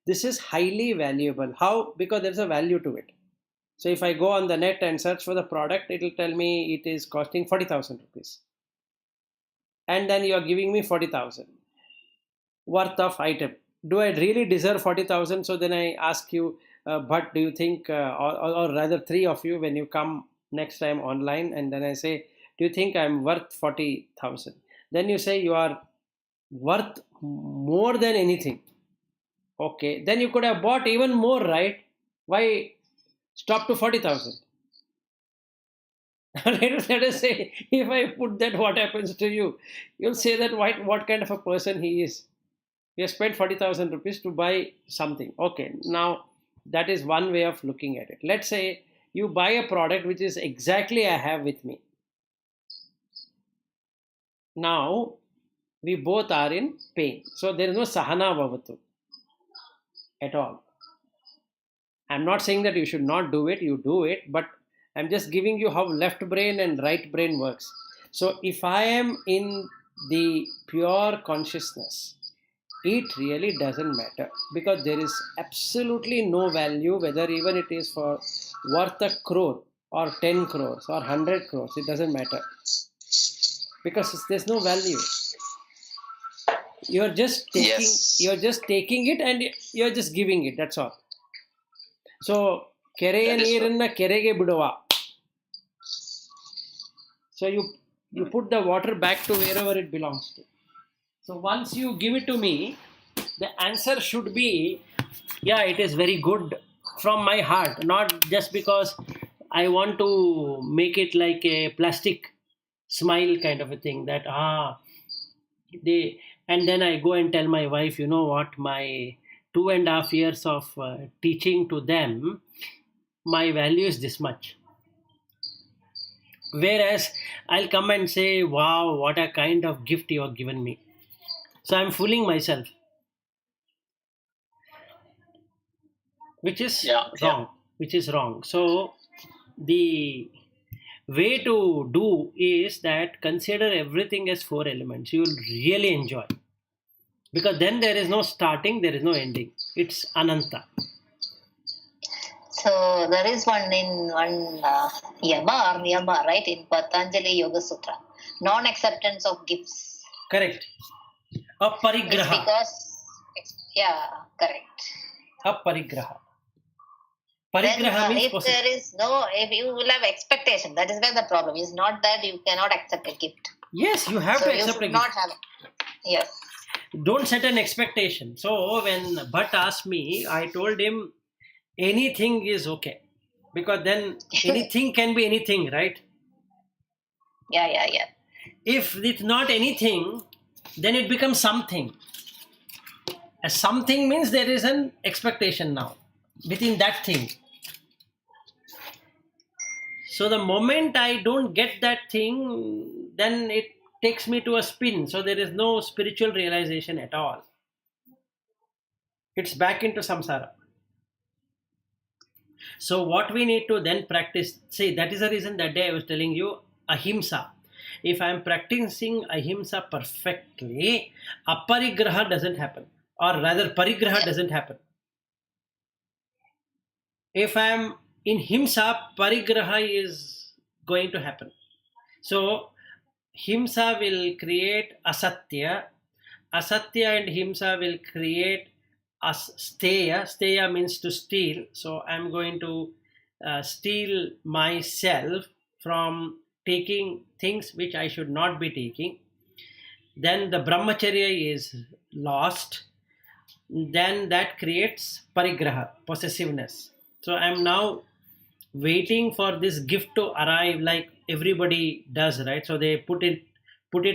[SPEAKER 2] this is highly valuable. How? Because there's a value to it. So if I go on the net and search for the product, it will tell me it is costing 40,000 rupees. And then you are giving me 40,000 worth of item. Do I really deserve 40,000? So then I ask you, but do you think, or rather three of you, when you come next time online, and then I say, do you think I'm worth 40,000? Then you say you are worth more than anything. Okay, then you could have bought even more, right? Why stop to 40,000? Let us say, if I put that, what happens to you? You'll say that what kind of a person he is. He has spent 40,000 rupees to buy something. Okay, now that is one way of looking at it. Let's say you buy a product which is exactly I have with me. Now we both are in pain. So there is no sahana bhavatu at all. I'm not saying that you should not do it, you do it, but I'm just giving you how left brain and right brain works. So if I am in the pure consciousness, it really doesn't matter, because there is absolutely no value, whether even it is for worth a crore or 10 crores or 100 crores, it doesn't matter, because there's no value. You're just taking it and you're just giving it, that's all. So kereya neeranna kerege biduva. So you put the water back to wherever it belongs to. So once you give it to me, the answer should be, yeah, it is very good from my heart, not just because I want to make it like a plastic smile kind of a thing, that they, and then I go and tell my wife, you know what, my 2.5 years of teaching to them, my value is this much. Whereas I'll come and say, wow, what a kind of gift you have given me. So I'm fooling myself. which is
[SPEAKER 1] Yeah,
[SPEAKER 2] wrong. Which is wrong. So the way to do is that consider everything as 4 elements. You will really enjoy, because then there is no starting, there is no ending. It's Ananta.
[SPEAKER 3] So there is one yama, right, in Patanjali Yoga Sutra. Non-acceptance of gifts.
[SPEAKER 2] Correct.
[SPEAKER 3] It's
[SPEAKER 2] Aparigraha.
[SPEAKER 3] because, correct.
[SPEAKER 2] Aparigraha.
[SPEAKER 3] Then
[SPEAKER 2] Parigraha means
[SPEAKER 3] if you will have expectation, that is where the problem is. Not that you cannot accept a gift.
[SPEAKER 2] Yes, you have
[SPEAKER 3] So
[SPEAKER 2] to
[SPEAKER 3] you
[SPEAKER 2] accept a
[SPEAKER 3] should
[SPEAKER 2] gift.
[SPEAKER 3] not have it. Yes.
[SPEAKER 2] Don't set an expectation. So when Bhatt asked me, I told him anything is okay, because then anything can be anything, right?
[SPEAKER 3] Yeah.
[SPEAKER 2] If it's not anything, then it becomes something. As something means there is an expectation now within that thing. So the moment I don't get that thing, then it takes me to a spin. So there is no spiritual realization at all. It's back into samsara. So what we need to then practice, see, that is the reason that day I was telling you ahimsa. If I am practicing ahimsa perfectly, aparigraha doesn't happen, or rather parigraha doesn't happen. If I am in himsa, parigraha is going to happen. So himsa will create asatya. Asatya and himsa will create steya. Steya means to steal. So I'm going to steal myself from taking things which I should not be taking. Then the brahmacharya is lost. Then that creates parigraha, possessiveness. So I'm now waiting for this gift to arrive, like everybody does, right? So they put it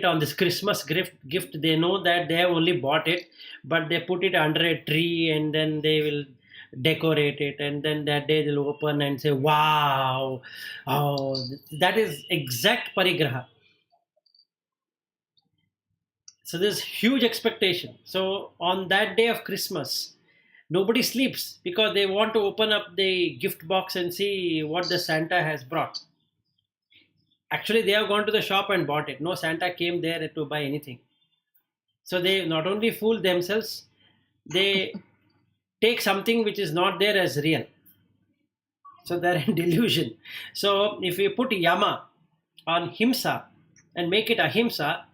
[SPEAKER 2] on this Christmas gift. They know that they have only bought it, but they put it under a tree, and then they will decorate it, and then that day they'll open and say, wow, oh, that is exact parigraha. So there's huge expectation. So on that day of Christmas, nobody sleeps because they want to open up the gift box and see what the Santa has brought. Actually, they have gone to the shop and bought it. No Santa came there to buy anything. So they not only fool themselves, they take something which is not there as real. So they're in delusion. So if we put yama on himsa and make it ahimsa,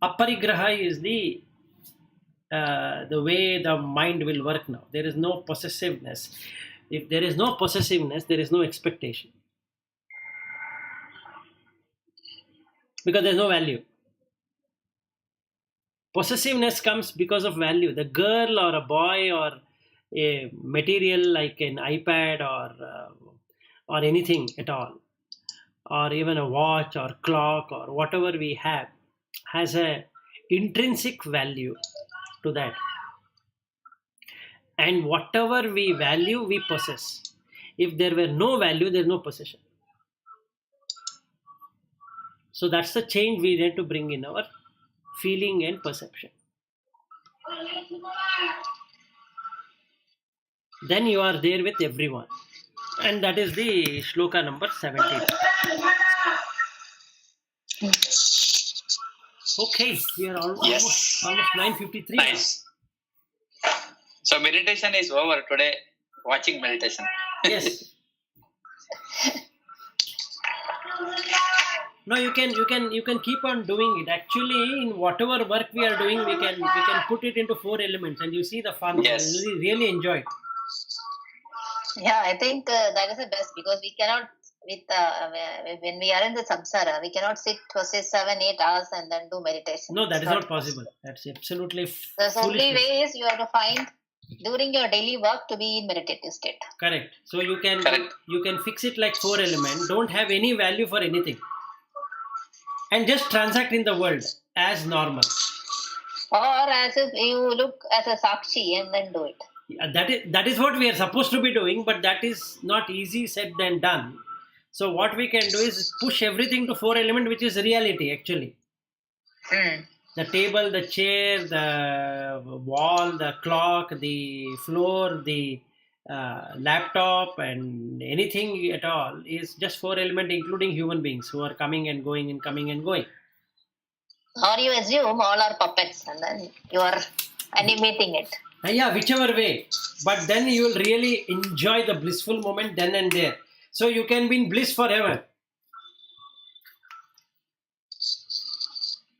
[SPEAKER 2] aparigraha is the way the mind will work now. There is no possessiveness. If there is no possessiveness, there is no expectation. Because there's no value. Possessiveness comes because of value. The girl or a boy or a material like an iPad or anything at all, or even a watch or clock or whatever we have, has a intrinsic value to that. And whatever we value, we possess. If there were no value, there's no possession. So that's the change we need to bring in our feeling and perception. Then you are there with everyone. And that is the shloka number 17. Okay, we are almost 9:53.
[SPEAKER 1] Nice. So meditation is over today. Watching meditation.
[SPEAKER 2] Yes. No, you can keep on doing it. Actually, in whatever work we are doing, we can put it into 4 elements, and you see the fun.
[SPEAKER 1] Yes.
[SPEAKER 2] You really enjoy it.
[SPEAKER 3] Yeah, I think that is the best, because we cannot, when we are in the samsara, we cannot sit for say 7-8 hours and then do meditation.
[SPEAKER 2] No, that is not possible. That's absolutely
[SPEAKER 3] The only
[SPEAKER 2] foolishness.
[SPEAKER 3] way is you have to find during your daily work to be in meditative state.
[SPEAKER 2] Correct. So you can fix it like 4 elements. Don't have any value for anything, and just transact in the world as normal.
[SPEAKER 3] Or as if you look as a sakshi and then do it.
[SPEAKER 2] That is what we are supposed to be doing, but that is not easy said than done. So what we can do is push everything to 4 elements, which is reality actually. The table, the chair, the wall, the clock, the floor, the laptop and anything at all is just four element, including human beings who are coming and going and coming and going.
[SPEAKER 3] Or you assume all are puppets and then you are animating it.
[SPEAKER 2] Yeah, whichever way. But then you will really enjoy the blissful moment then and there. So you can be in bliss forever.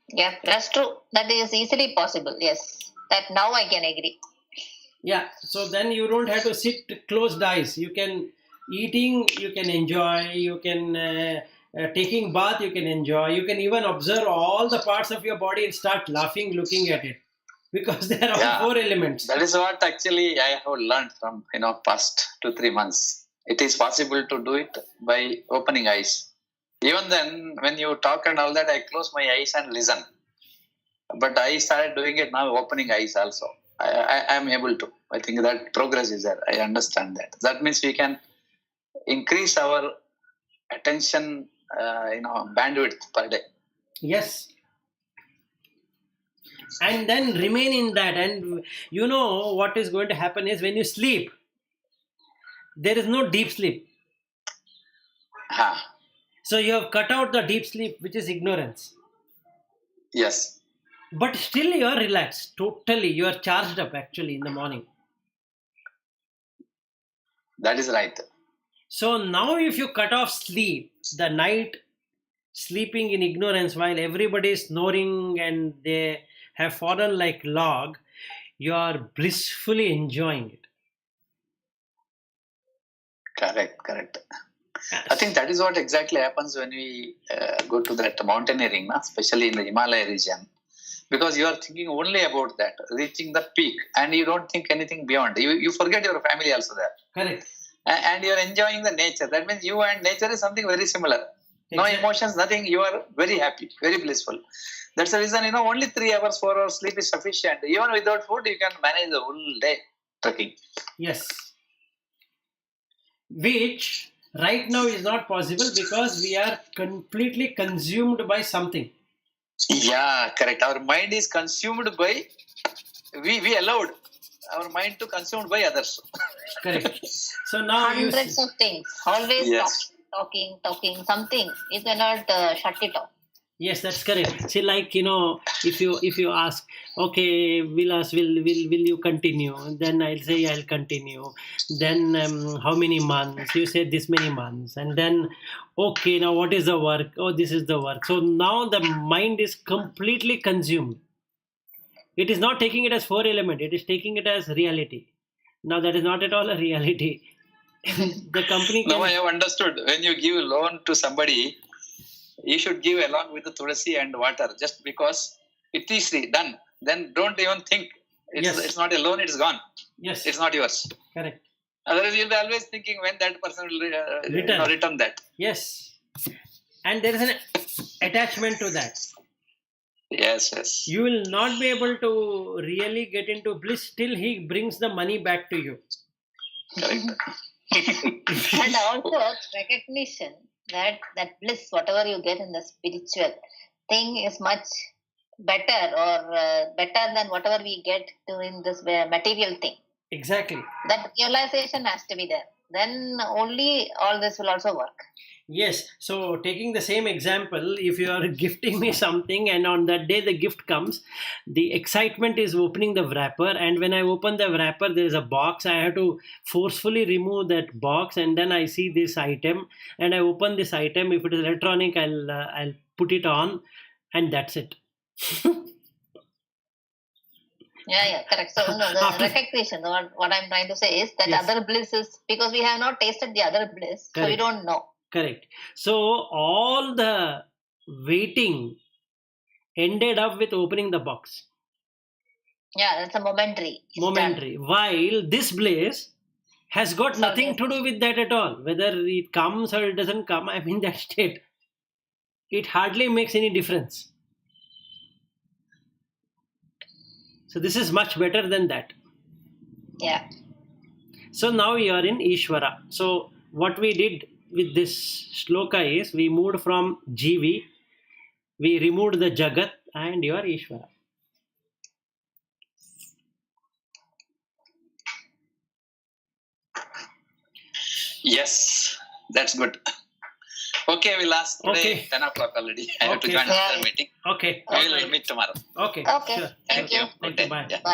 [SPEAKER 3] Yeah, that's true. That is easily possible. Yes. That now I can agree.
[SPEAKER 2] Yeah, so then you don't have to sit closed eyes. You can eating, you can enjoy. You can taking bath, you can enjoy. You can even observe all the parts of your body and start laughing, looking at it, because they are all
[SPEAKER 1] Yeah,
[SPEAKER 2] four elements.
[SPEAKER 1] that is what actually I have learned from past 2-3 months. It is possible to do it by opening eyes. Even then, when you talk and all that, I close my eyes and listen. But I started doing it now, opening eyes also. I am able to. I think that progress is there. I understand that. That means we can increase our attention, bandwidth per day.
[SPEAKER 2] Yes. And then remain in that. And you know what is going to happen is when you sleep, there is no deep sleep.
[SPEAKER 1] Ha.
[SPEAKER 2] So you have cut out the deep sleep, which is ignorance.
[SPEAKER 1] Yes,
[SPEAKER 2] But still you are relaxed. Totally. You are charged up actually in the morning.
[SPEAKER 1] that is right.
[SPEAKER 2] So now if you cut off sleep, the night sleeping in ignorance while everybody is snoring and they have fallen like log, you are blissfully enjoying it.
[SPEAKER 1] Correct. I think that is what exactly happens when we go to that mountaineering, especially in the Himalaya region. Because you are thinking only about that, reaching the peak, and you don't think anything beyond. You forget your family also there.
[SPEAKER 2] Correct.
[SPEAKER 1] And you are enjoying the nature. That means you and nature is something very similar. No
[SPEAKER 2] Exactly.
[SPEAKER 1] emotions, nothing. You are very happy, very blissful. That's the reason, only 3 hours, 4 hours sleep is sufficient. Even without food, you can manage the whole day trekking.
[SPEAKER 2] Yes. Which right now is not possible because we are completely consumed by something.
[SPEAKER 1] Yeah, correct. Our mind is consumed by, we allowed our mind to consumed by others.
[SPEAKER 2] Correct. So now
[SPEAKER 3] Hundreds of things. Always
[SPEAKER 1] Yes.
[SPEAKER 3] talking, something. You cannot shut it off.
[SPEAKER 2] Yes, that's correct. See, like if you ask, okay, will you continue? Then I'll say I'll continue. Then how many months? You say this many months, and then okay, now what is the work? Oh, this is the work. So now the mind is completely consumed. It is not taking it as four element. It is taking it as reality. Now that is not at all a reality. The company
[SPEAKER 1] Now I
[SPEAKER 2] can.
[SPEAKER 1] have understood. When you give loan to somebody, you should give along with the tulsi and water, just because it is done. Then don't even think.
[SPEAKER 2] Yes.
[SPEAKER 1] It's not a loan, it's gone.
[SPEAKER 2] Yes.
[SPEAKER 1] It's not yours.
[SPEAKER 2] Correct.
[SPEAKER 1] Otherwise, you'll be always thinking when that person will return that.
[SPEAKER 2] Yes. And there is an attachment to that.
[SPEAKER 1] Yes.
[SPEAKER 2] You will not be able to really get into bliss till he brings the money back to you.
[SPEAKER 1] Correct.
[SPEAKER 3] And also recognition that bliss, whatever you get in the spiritual thing, is much better or better than whatever we get in this material thing.
[SPEAKER 2] Exactly.
[SPEAKER 3] That realization has to be there. Then only all this will also work.
[SPEAKER 2] Yes. So taking the same example, if you are gifting me something and on that day the gift comes, the excitement is opening the wrapper, and when I open the wrapper there is a box. I have to forcefully remove that box, and then I see this item and I open this item. If it is electronic, I'll put it on, and that's it.
[SPEAKER 3] Yeah, correct. So no, the recognition, what I'm trying to say is that
[SPEAKER 2] Yes.
[SPEAKER 3] other bliss is because we have not tasted the other bliss, so we
[SPEAKER 2] Correct.
[SPEAKER 3] don't know.
[SPEAKER 2] Correct. So all the waiting ended up with opening the box.
[SPEAKER 3] Yeah, that's a momentary. It's done.
[SPEAKER 2] Momentary. While this bliss has got
[SPEAKER 3] So
[SPEAKER 2] nothing
[SPEAKER 3] yes.
[SPEAKER 2] to do with that at all. Whether it comes or it doesn't come, I'm in that state. It hardly makes any difference. So this is much better than that.
[SPEAKER 3] Yeah.
[SPEAKER 2] So now you are in Ishvara. So what we did with this shloka is we moved from Jivi, we removed the Jagat, and you are Ishvara.
[SPEAKER 1] Yes, that's good. Okay, we last today
[SPEAKER 2] Okay.
[SPEAKER 1] 10 o'clock already. I have to
[SPEAKER 2] Okay.
[SPEAKER 1] join
[SPEAKER 3] Yeah.
[SPEAKER 1] another meeting.
[SPEAKER 2] Okay.
[SPEAKER 1] We will meet tomorrow.
[SPEAKER 2] Okay.
[SPEAKER 3] Okay.
[SPEAKER 2] Sure.
[SPEAKER 3] Thank
[SPEAKER 2] Sure.
[SPEAKER 3] you.
[SPEAKER 2] Thank
[SPEAKER 1] Good
[SPEAKER 2] you.
[SPEAKER 1] day.
[SPEAKER 2] Bye.
[SPEAKER 1] Yeah.
[SPEAKER 3] Bye.